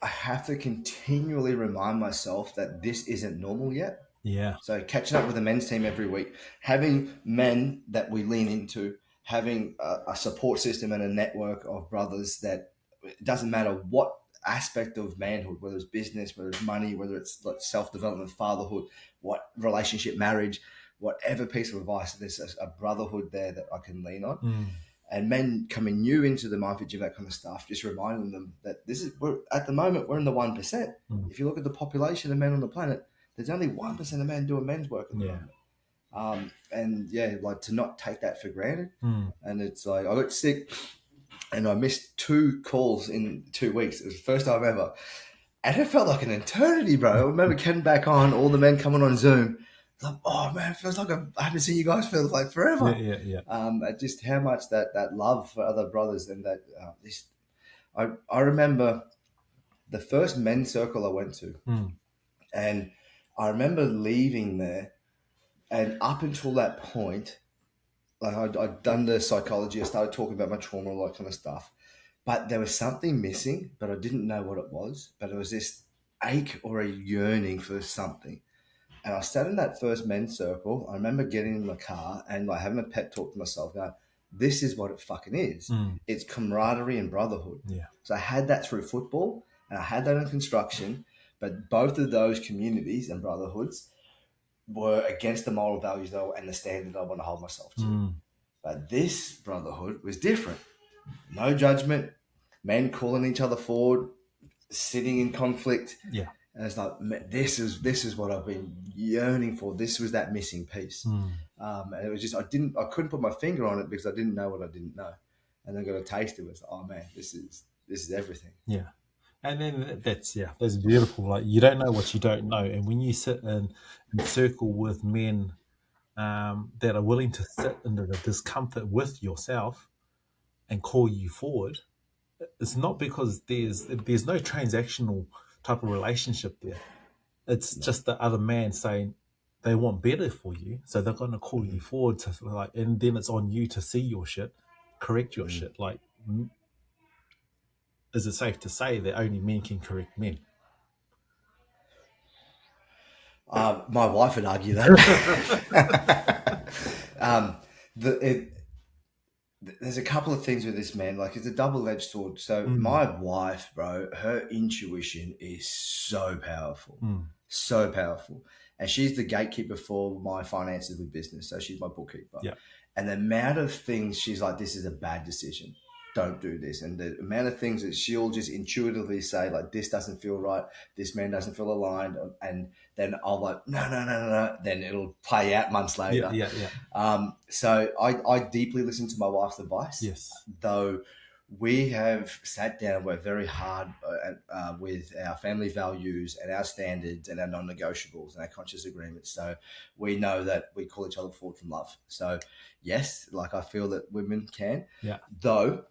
I have to continually remind myself that this isn't normal yet. yeah, So catching up with the men's team every week, having men that we lean into, having a support system and a network of brothers that it doesn't matter what aspect of manhood, whether it's business, whether it's money, whether it's like self-development, fatherhood, what relationship, marriage, whatever piece of advice, there's a brotherhood there that I can lean on. And men coming new into the Mindfit Gym, that kind of stuff, just reminding them that at the moment, we're in the 1%. If you look at the population of men on the planet, there's only 1% of men doing men's work at the moment. And like to not take that for granted. And it's like, I got sick and I missed 2 calls in 2 weeks. It was the first time ever. And it felt like an eternity, bro. I remember getting back on, all the men coming on Zoom. Like, oh man, it feels like I haven't seen you guys for like forever. Just how much that love for other brothers, and that I remember the first men's circle I went to, and I remember leaving there, and up until that point, like I'd done the psychology, I started talking about my trauma, all that kind of stuff, but there was something missing, but I didn't know what it was. But it was this ache or a yearning for something. And I sat in that first men's circle. I remember getting in the car and like having a pep talk to myself, going, this is what it fucking is. It's camaraderie and brotherhood. Yeah. So I had that through football, and I had that in construction, but both of those communities and brotherhoods were against the moral values though and the standard I want to hold myself to. But this brotherhood was different. No judgment, men calling each other forward, sitting in conflict. Yeah. And it's like, this is what I've been yearning for. This was that missing piece. And it was just, I couldn't put my finger on it because I didn't know what I didn't know. And then got a taste of it. It's like, oh man, this is everything. Yeah. And then that's beautiful. Like, you don't know what you don't know. And when you sit in circle with men that are willing to sit into the discomfort with yourself and call you forward, it's not because there's no transactional type of relationship there. It's just the other man saying they want better for you, so they're going to call you forward to, like, and then it's on you to see your shit, correct your shit. Like, is it safe to say that only men can correct men? My wife would argue that. There's a couple of things with this, man. Like, it's a double-edged sword. So my wife, bro, her intuition is so powerful, so powerful. And she's the gatekeeper for my finances with business. So she's my bookkeeper. Yeah. And the amount of things she's like, this is a bad decision. Don't do this. And the amount of things that she'll just intuitively say, like, this doesn't feel right. This man doesn't feel aligned. And then I'll like, no. Then it'll play out months later. Yeah. So I deeply listen to my wife's advice. Yes. Though we have sat down and worked very hard with our family values and our standards and our non-negotiables and our conscious agreements. So we know that we call each other forward from love. So yes, like I feel that women can, Yeah. though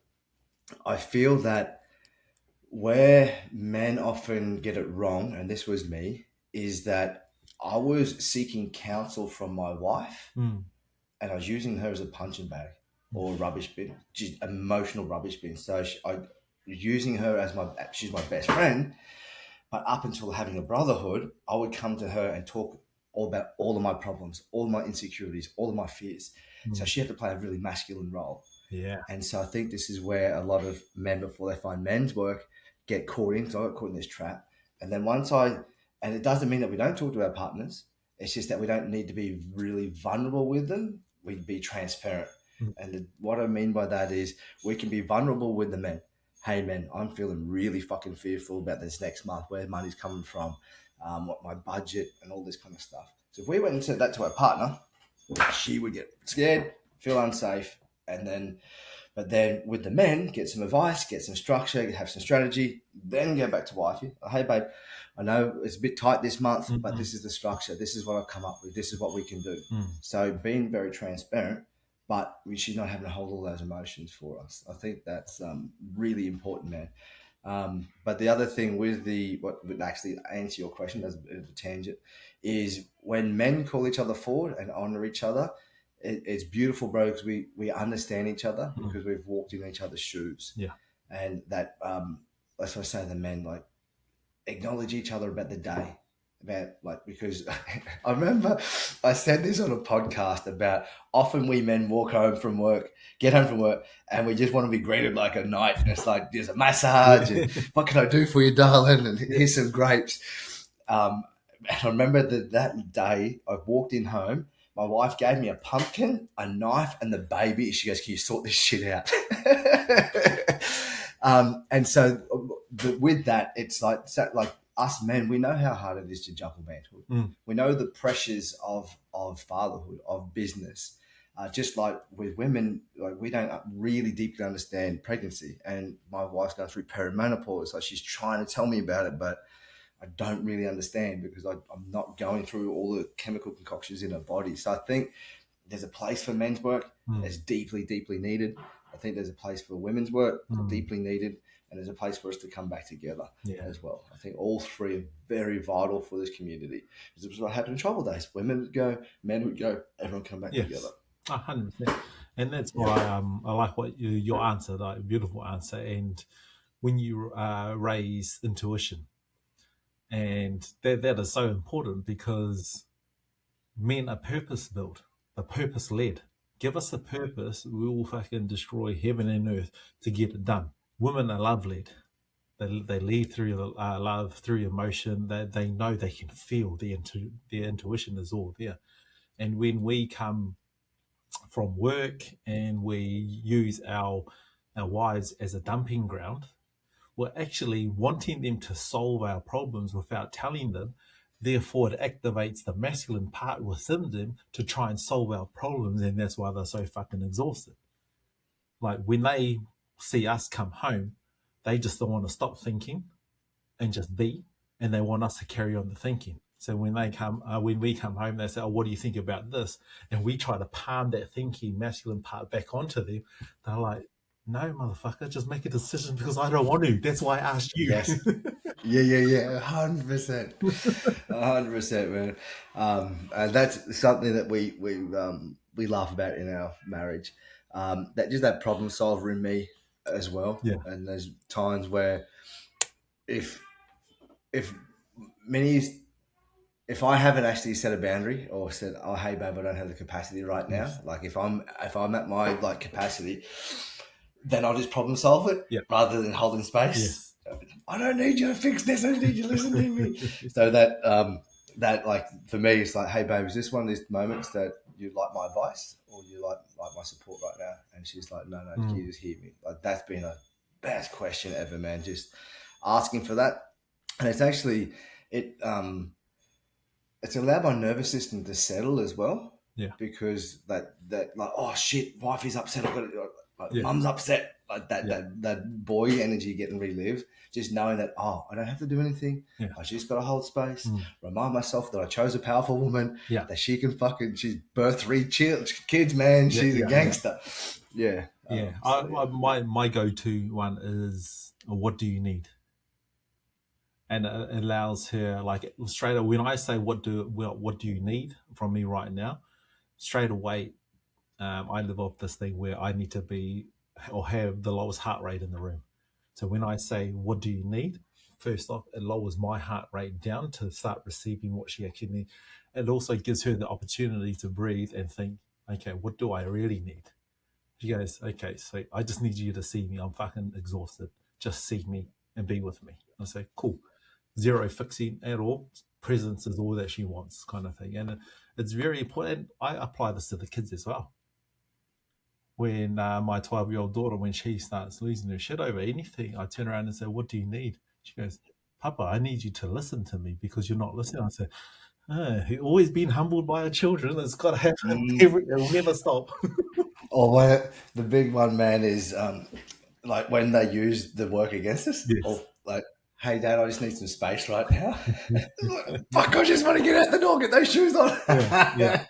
I feel that where men often get it wrong, and this was me, is that I was seeking counsel from my wife Mm. and I was using her as a punching bag or a rubbish bin, just emotional rubbish bin. So I was using her as she's my best friend, but up until having a brotherhood, I would come to her and talk all about all of my problems, all of my insecurities, all of my fears. So she had to play a really masculine role. Yeah. And so I think this is where a lot of men, before they find men's work, get caught in. So I got caught in this trap. And then and it doesn't mean that we don't talk to our partners. It's just that we don't need to be really vulnerable with them. We'd be transparent. Mm. And what I mean by that is we can be vulnerable with the men. Hey, man, I'm feeling really fucking fearful about this next month, where money's coming from, what my budget and all this kind of stuff. So if we went and said that to our partner, she would get scared, feel unsafe, but then with the men, get some advice, get some structure, have some strategy, then go back to wifey. Hey, babe, I know it's a bit tight this month, but this is the structure. This is what I've come up with. This is what we can do. So being very transparent, but she's not having to hold all those emotions for us. I think that's really important, man. But the other thing what would actually answer your question as a bit of a tangent is when men call each other forward and honor each other, it's beautiful, bro, because we understand each other because we've walked in each other's shoes. Yeah. And that's what I say to the men, like, acknowledge each other about the day. Because I remember I said this on a podcast about often we men get home from work, and we just want to be greeted like a knight. And it's like, there's a massage, and what can I do for you, darling? And here's some grapes. And I remember that day I walked in home. My wife gave me a pumpkin, a knife, and the baby. She goes, "Can you sort this shit out?" And so with that, it's like us men, we know how hard it is to juggle manhood. We know the pressures of fatherhood, of business. Just like with women, like we don't really deeply understand pregnancy. And my wife's going through perimenopause, so she's trying to tell me about it, but I don't really understand because I'm not going through all the chemical concoctions in her body. So I think there's a place for men's work that's deeply, deeply needed. I think there's a place for women's work deeply needed. And there's a place for us to come back together as well. I think all three are very vital for this community. This is what happened in trouble days. Women would go, men would go, everyone come back together. 100%. And that's why I like what your answer, like beautiful answer. And when you raise intuition, and that is so important because men are purpose-built, they're purpose-led. Give us a purpose, we will fucking destroy heaven and earth to get it done. Women are love-led. They lead through love, through emotion. They know they can feel. Their intuition is all there. And when we come from work and we use our wives as a dumping ground, we're actually wanting them to solve our problems without telling them. Therefore, it activates the masculine part within them to try and solve our problems, and that's why they're so fucking exhausted. Like when they see us come home, they just don't want to stop thinking and just be, and they want us to carry on the thinking. So when we come home, they say, "Oh, what do you think about this?" And we try to palm that thinking masculine part back onto them. They're like, "No, motherfucker, just make a decision because I don't want to. That's why I asked you." Yes. Yeah. 100%. 100%, man. And that's something that we laugh about in our marriage. That problem solver in me as well. Yeah. And there's times where if I haven't actually set a boundary or said, "Oh, hey, babe, I don't have the capacity right now." Yes. Like if I'm at my capacity, then I'll just problem solve it rather than holding space. Yes. I don't need you to fix this. I need you to listen to me. So that like for me, it's like, "Hey, babe, is this one of these moments that you like my advice or you like my support right now?" And she's like, "No, can you just hear me?" Like that's been a best question ever, man. Just asking for that, and it's actually it's allowed my nervous system to settle as well. Yeah. Because that like, oh shit, wifey's upset. I've got to, mum's upset. like that Yeah. that boy energy getting relived, just knowing that, oh, I don't have to do anything. Yeah. I just got to hold space, Mm. remind myself that I chose a powerful woman, Yeah. that she's birthed 3 kids, man. Yeah. She's a Yeah. Yeah. gangster. Yeah. Yeah. So yeah. My go-to one is, what do you need? And it allows her, like, straight away, when I say what do you need from me right now, straight away, I live off this thing where I need to be or have the lowest heart rate in the room. So when I say, what do you need? First off, it lowers my heart rate down to start receiving what she actually needs. It also gives her the opportunity to breathe and think, okay, what do I really need? She goes, okay, so I just need you to see me. I'm fucking exhausted. Just see me and be with me. I say, cool. Zero fixing at all. Presence is all that she wants, kind of thing. And it's very important. I apply this to the kids as well. When my 12-year-old daughter, when she starts losing her shit over anything, I turn around and say, what do you need? She goes, Papa, I need you to listen to me because you're not listening. I say, you've always been humbled by our children. It's got to happen. It'll never stop. Or when the big one, man, is like when they use the work against us, Yes. or like, hey, Dad, I just need some space right now. Fuck, I just want to get out the door, get those shoes on. Yeah.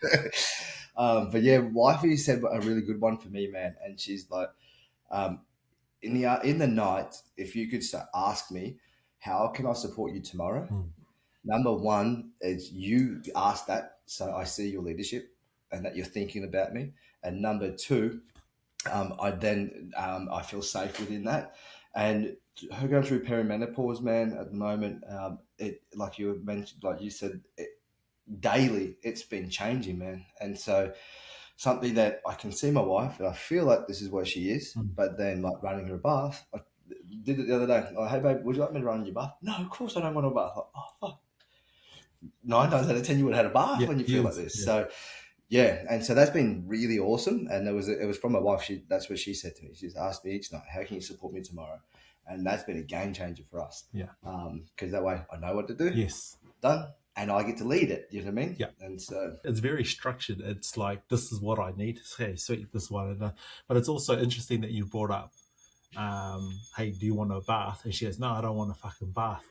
But yeah, wifey said a really good one for me, man, and she's like, um, in the night, if you could ask me, how can I support you tomorrow? Mm. Number one is you ask that, so I see your leadership and that you're thinking about me. And number two, I feel safe within that. And her going through perimenopause, man, at the moment, it, like you mentioned, like you said, daily it's been changing, man. And so something that I can see my wife and I feel like this is where she is, Mm. but then like running her a bath, I did it the other day. Like, hey babe, would you like me to run your bath? No, of course I don't want a bath. Like, oh fuck. 9 times out of 10 you would have had a bath Yeah. when you feel like this. Yeah. So yeah, and so that's been really awesome. And it was from my wife. That's what she said to me. She's asked me each night, "How can you support me tomorrow?" And that's been a game changer for us. Yeah. Because that way I know what to do. Yes. Done, and I get to lead it. You know what I mean? Yeah. And so it's very structured. It's like, this is what I need. Hey, sweet, this one. But it's also interesting that you brought up, hey, do you want a bath? And she goes, no, I don't want a fucking bath.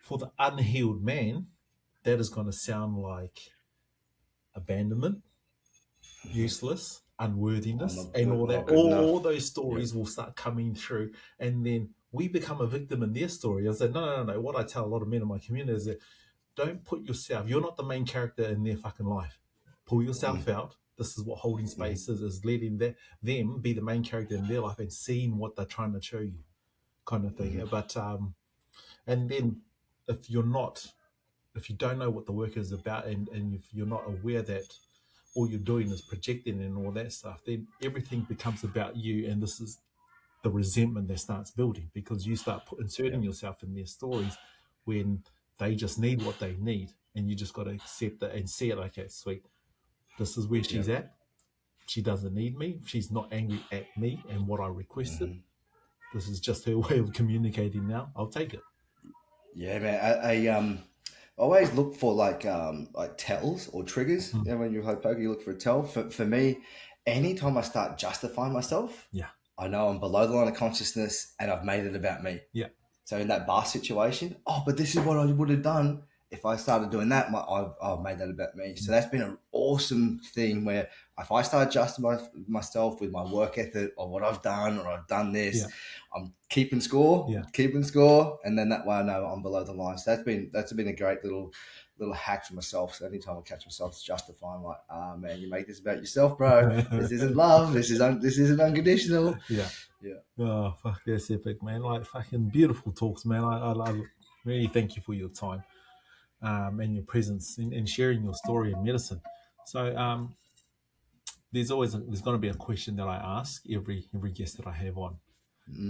For the unhealed man, that is going to sound like abandonment, useless, unworthiness, and all that. not good enough. All those stories will start coming through, and then we become a victim in their story. I said, no. What I tell a lot of men in my community is that, don't put yourself, you're not the main character in their fucking life. Pull yourself out. This is what holding space is letting them be the main character in their life and seeing what they're trying to show you, kind of thing. But and then if you don't know what the work is about, and if you're not aware that all you're doing is projecting and all that stuff, then everything becomes about you, and this is the resentment that starts building because you start inserting yourself in their stories when they just need what they need, and you just got to accept it and see it. Okay, sweet, this is where she's at. She doesn't need me. She's not angry at me and what I requested. This is just her way of communicating now. I'll take it. Yeah, man. I always look for like tells or triggers. Mm. You know, when you play poker, you look for a tell. For me, anytime I start justifying myself, Yeah. I know I'm below the line of consciousness and I've made it about me. Yeah. So in that bar situation, but this is what I would have done if I started doing that. I've made that about me. So that's been an awesome thing where if I start adjusting myself with my work ethic or what I've done or I've done this, I'm keeping score, and then that way I know I'm below the line. So that's been a great little hack for myself. So anytime I catch myself justifying, like, man, you make this about yourself, bro. This isn't love. This isn't unconditional. Yeah. Yeah. Oh, fuck, that's epic, man. Like, fucking beautiful talks, man. I really thank you for your time and your presence and sharing your story in medicine. So there's going to be a question that I ask every guest that I have on.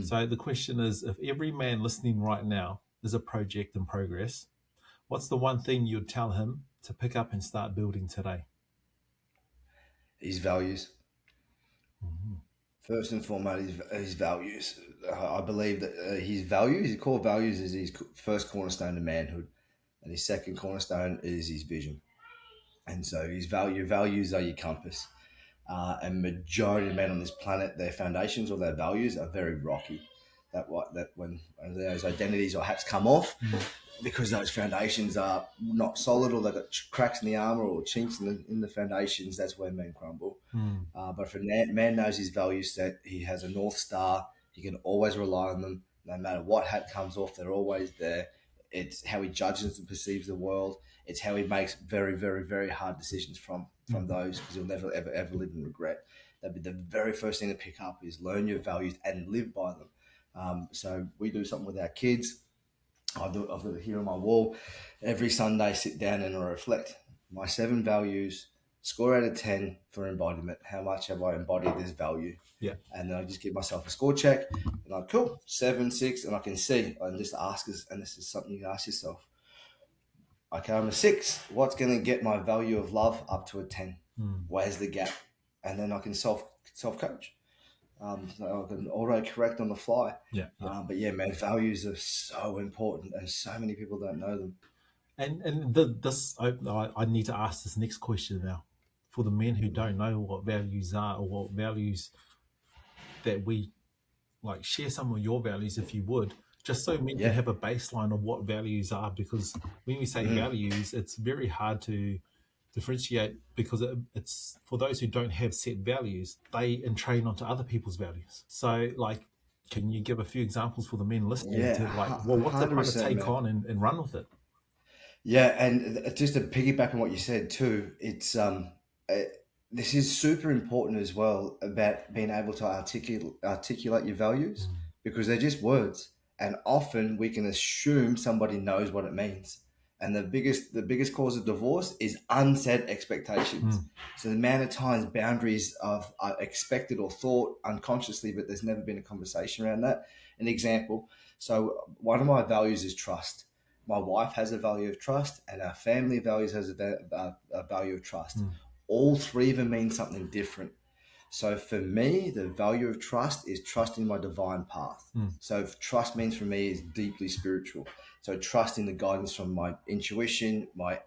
So the question is, if every man listening right now is a project in progress, what's the one thing you'd tell him to pick up and start building today? His values. First and foremost, his values. I believe that his core values, is his first cornerstone of manhood, and his second cornerstone is his vision. And so values are your compass. and majority of men on this planet, their foundations or their values are very rocky. That when those identities or hats come off, because those foundations are not solid, or they've got cracks in the armor or chinks in the foundations, that's where men crumble. But if a man knows his value set, he has a North Star, he can always rely on them. No matter what hat comes off, they're always there. It's how he judges and perceives the world. It's how he makes very, very, very hard decisions from those, because he'll never, ever, ever live in regret. That'd be the very first thing to pick up, is learn your values and live by them. So we do something with our kids. I've got it here on my wall. Every Sunday, sit down and I reflect. My 7 values, score out of 10 for embodiment. How much have I embodied this value? Yeah. And then I just give myself a score check. And I'm cool, 7, 6, and I can see. And just ask us, and this is something you can ask yourself. Okay, I'm a 6. What's going to get my value of love up to a 10? Where's the gap? And then I can self coach. So I can auto correct on the fly. But yeah, man, values are so important, and so many people don't know them. And I need to ask this next question now, for the men who don't know what values are, or what values that we like. Share some of your values, if you would, just so men can have a baseline of what values are. Because when we say values, it's very hard to differentiate, because it's for those who don't have set values, they entrain onto other people's values. So, like, can you give a few examples for the men listening to, like, well, what's it going to take, man, on and run with it? Yeah, and just to piggyback on what you said too, it's this is super important as well, about being able to articulate your values, because they're just words, and often we can assume somebody knows what it means. And the biggest cause of divorce is unsaid expectations. So the amount of times boundaries are expected or thought unconsciously, but there's never been a conversation around that. An example: so one of my values is trust. My wife has a value of trust, and our family values has a value of trust. All 3 of them mean something different. So for me, the value of trust is trusting my divine path. So trust means for me is deeply spiritual. So trusting the guidance from my intuition, my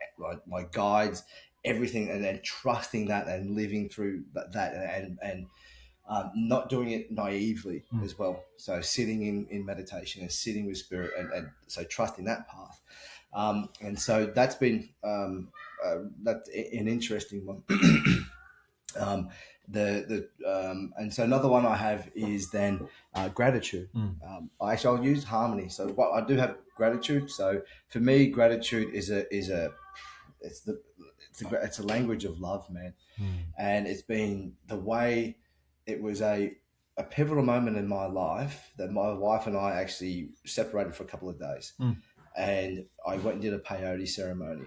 guides, everything, and then trusting that and living through that, and not doing it naively as well. So sitting in meditation and sitting with spirit, and so trusting that path. And so that's been that's an interesting one. And so another one I have is then gratitude. I'll use harmony. So what I do have gratitude. So for me, gratitude is a language of love, man. And it's been the way, it was a pivotal moment in my life that my wife and I actually separated for a couple of days. And I went and did a peyote ceremony,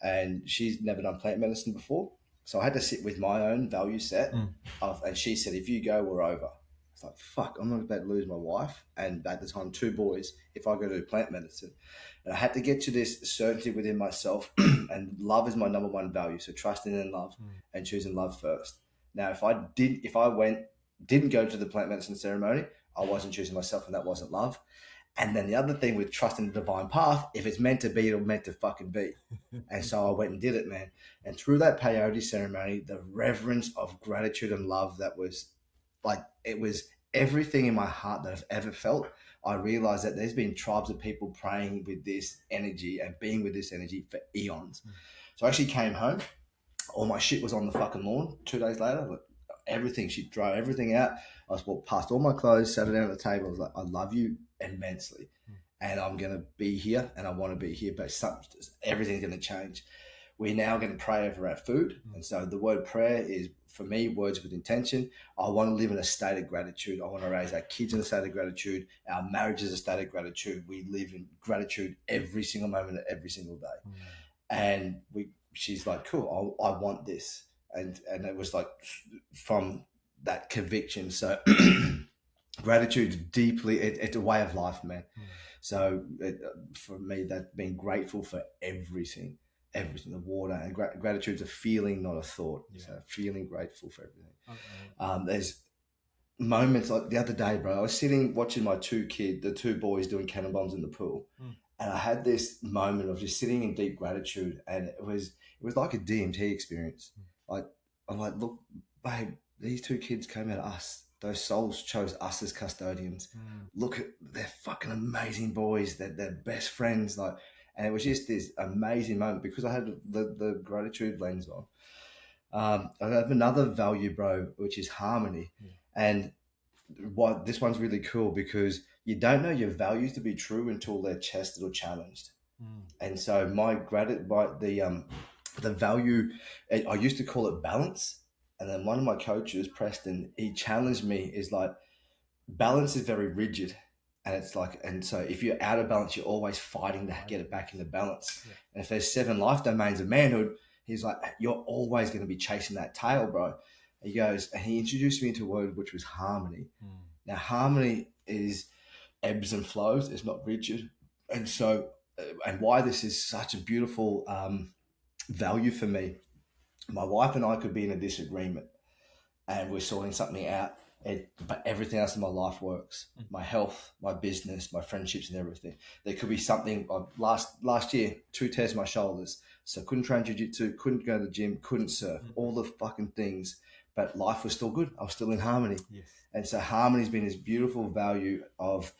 and she's never done plant medicine before. So I had to sit with my own value set and she said, if you go, we're over. It's like, fuck, I'm not about to lose my wife, and at the time 2 boys, if I go to plant medicine. And I had to get to this certainty within myself, and love is my number 1 value. So trusting in love and choosing love first. Now, if I didn't go to the plant medicine ceremony, I wasn't choosing myself, and that wasn't love. And then the other thing with trusting the divine path, if it's meant to be, it'll meant to fucking be. And so I went and did it, man. And through that peyote ceremony, the reverence of gratitude and love, that was like, it was everything in my heart that I've ever felt. I realized that there's been tribes of people praying with this energy and being with this energy for eons. So I actually came home. All my shit was on the fucking lawn 2 days later. Everything, she'd throw everything out. I walked past all my clothes, sat it down at the table. I was like, I love you immensely, and I'm going to be here, and I want to be here, but everything's going to change. We're now going to pray over our food. And so the word prayer is, for me, words with intention. I want to live in a state of gratitude. I want to raise our kids in a state of gratitude. Our marriage is a state of gratitude. We live in gratitude every single moment of every single day. And she's like, cool, I want this. And it was like from that conviction. So gratitude's deeply, it's a way of life, man. So for me, that's being grateful for everything, the water, and gratitude's a feeling, not a thought. So feeling grateful for everything. There's moments like the other day, bro, I was sitting watching the 2 boys doing cannonbombs in the pool. And I had this moment of just sitting in deep gratitude, and it was like a DMT experience. Like, I'm like, look, babe, these two kids came out of us. Those souls chose us as custodians. Look at, they're fucking amazing boys. They're best friends. Like, and it was just this amazing moment because I had the gratitude lens on. I have another value, bro, which is harmony. And what this one's really cool because you don't know your values to be true until they're tested or challenged. And so the value, I used to call it balance. And then one of my coaches, Preston, he challenged me is like, balance is very rigid. And it's like, and so if you're out of balance, you're always fighting to get it back into balance. And if there's 7 life domains of manhood, he's like, you're always going to be chasing that tail, bro. He goes, and he introduced me to a word which was harmony. Now, harmony is ebbs and flows. It's not rigid. And so, and why this is such a beautiful value for me, my wife and I could be in a disagreement and we're sorting something out, but everything else in my life works. My health, my business, my friendships and everything. There could be something, last year, 2 tears in my shoulders. So couldn't train jiu-jitsu, couldn't go to the gym, couldn't surf, all the fucking things. But life was still good. I was still in harmony. And so harmony's been this beautiful value of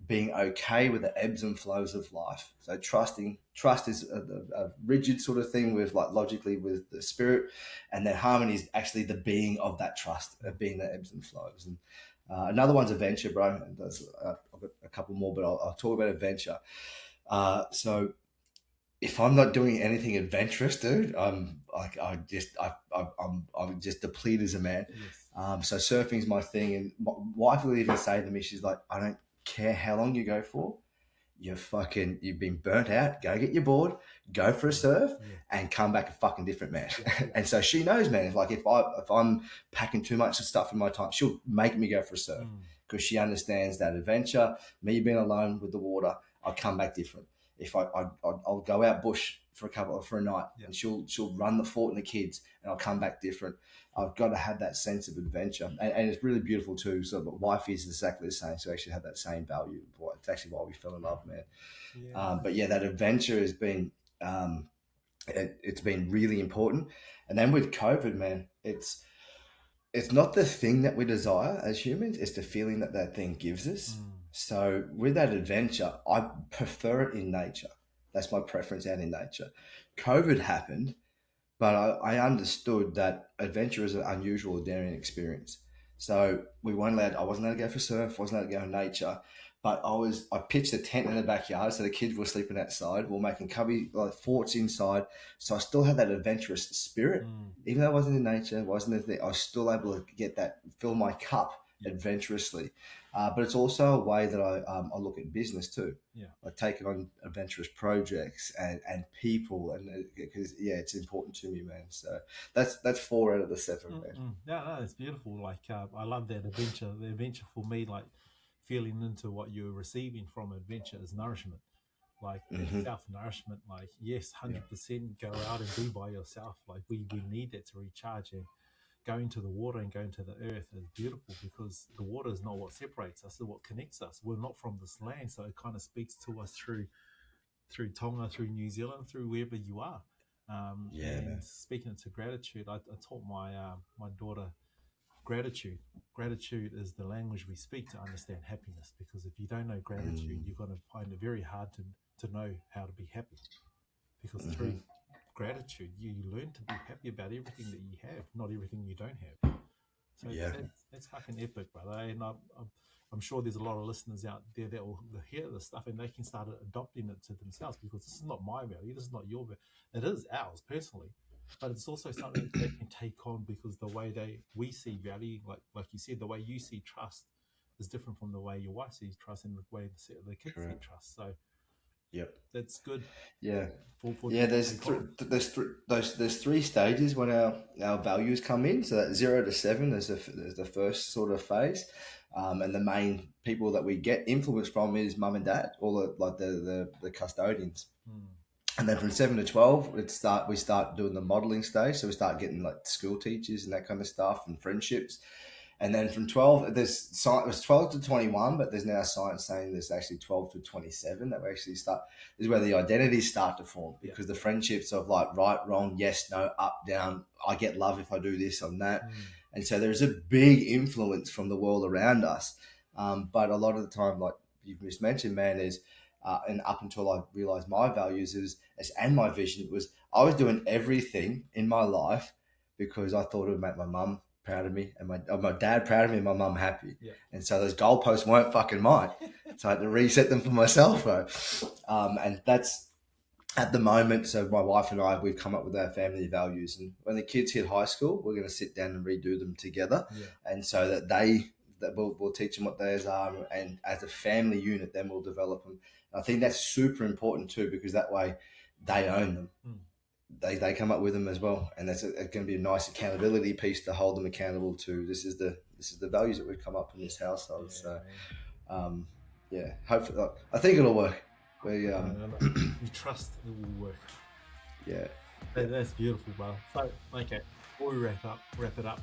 being okay with the ebbs and flows of life. So trust is a rigid sort of thing with like logically with the spirit, and then harmony is actually the being of that trust, of being the ebbs and flows. And another one's adventure, bro. And I've got a couple more, but I'll talk about adventure. So if I'm not doing anything adventurous, dude, I'm just depleted as a man. So surfing's my thing, and my wife will even say to me, she's like, I don't care how long you go for, you've been burnt out. Go get your board, go for a surf, and come back a fucking different man. And so she knows, man. If I'm packing too much stuff in my time, she'll make me go for a surf because she understands that adventure. Me being alone with the water, I'll come back different. If I'll go out bush for a night, and she'll run the fort and the kids, and I'll come back different. I've got to have that sense of adventure, and it's really beautiful too. So, but wife is exactly the same. So, actually, have that same value. It's actually why we fell in love, man. But yeah, that adventure has been it's been really important. And then with COVID, man, it's not the thing that we desire as humans; it's the feeling that thing gives us. So with that adventure, I prefer it in nature. That's my preference out in nature. COVID happened, but I understood that adventure is an unusual, daring experience. So I wasn't allowed to go for surf, wasn't allowed to go in nature, but I pitched a tent in the backyard so the kids were sleeping outside. We were making cubby like forts inside. So I still had that adventurous spirit. Even though I wasn't in nature, wasn't a thing, I was still able to get that, fill my cup adventurously. But it's also a way that I look at business too. I take on adventurous projects and people, and because it's important to me, man. So that's 4 out of the 7, man. No, it's beautiful. Like I love that adventure. The adventure for me, like feeling into what you're receiving from adventure is nourishment. Like self-nourishment. Like yes, 100% go out and be by yourself. Like we need that to recharge, and going to the water and going to the earth is beautiful because the water is not what separates us, it's what connects us. We're not from this land, so it kind of speaks to us through Tonga, through New Zealand, through wherever you are. And speaking to gratitude, I taught my my daughter gratitude. Gratitude is the language we speak to understand happiness, because if you don't know gratitude, you're going to find it very hard to know how to be happy, because through gratitude you learn to be happy about everything that you have, not everything you don't have. So that's fucking epic, brother. And I'm sure there's a lot of listeners out there that will hear this stuff and they can start adopting it to themselves, because this is not my value, this is not your value, it is ours personally, but it's also something they can take on, because the way we see value, like you said, the way you see trust is different from the way your wife sees trust and the way the kids see trust. So that's good. There's 3 stages when our values come in. So that 0 to 7 is the first sort of phase, and the main people that we get influence from is mum and dad, all the custodians. And then from 7 to 12, we start doing the modeling stage. So we start getting like school teachers and that kind of stuff and friendships. And then from 12, it was 12 to 21, but there's now science saying there's actually 12 to 27 that we actually start, is where the identities start to form, because the friendships of like right, wrong, yes, no, up, down, I get love if I do this, on that. And so there is a big influence from the world around us. But a lot of the time, like you've just mentioned, man, is and up until I realized my values and my vision was I was doing everything in my life because I thought it would make my mum proud of me and my dad proud of me and my mum happy. Yeah. And so those goalposts weren't fucking mine. So I had to reset them for myself, bro. And that's at the moment. So my wife and I, we've come up with our family values, and when the kids hit high school, we're going to sit down and redo them together. Yeah. And so that we'll teach them what theirs are, and as a family unit, then we'll develop them. And I think that's super important too, because that way they own them. They come up with them as well, and that's going to be a nice accountability piece to hold them accountable to. This is the values that we've come up in this household. Hopefully, I think it'll work. You trust it will work. Yeah, that's beautiful, bro. So, okay, before we wrap it up.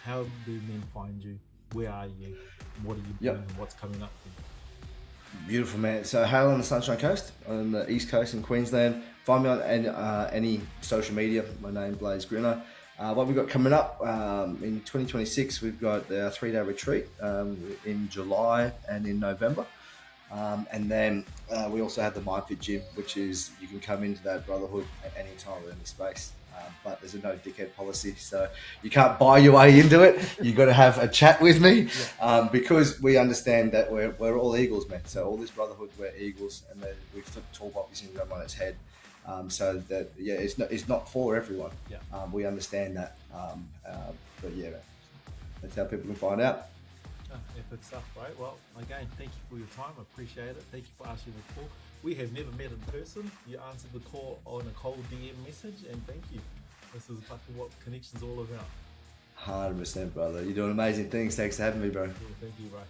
How do men find you? Where are you? What are you doing? And what's coming up for you? Beautiful, man. So hail on the Sunshine Coast, on the East Coast in Queensland. Find me on any social media. My name Blase Greiner. What we've got coming up in 2026, we've got our 3-day retreat in July and in November. And then we also have the Mindfit Gym, which is you can come into that brotherhood at any time or any space. But there's a no dickhead policy, so you can't buy your way into it. You've got to have a chat with me because we understand that we're all eagles, man. So all this brotherhood, we're eagles, and we flip toolbox syndrome on its head. So that it's not for everyone. We understand that, but yeah, that's how people can find out. Epic stuff, right? Well, again, thank you for your time. I appreciate it. Thank you for answering the call. We have never met in person. You answered the call on a cold DM message, and thank you. This is fucking what connection's all about. 100%, brother. You're doing amazing things. Thanks for having me, bro. Yeah, thank you, bro.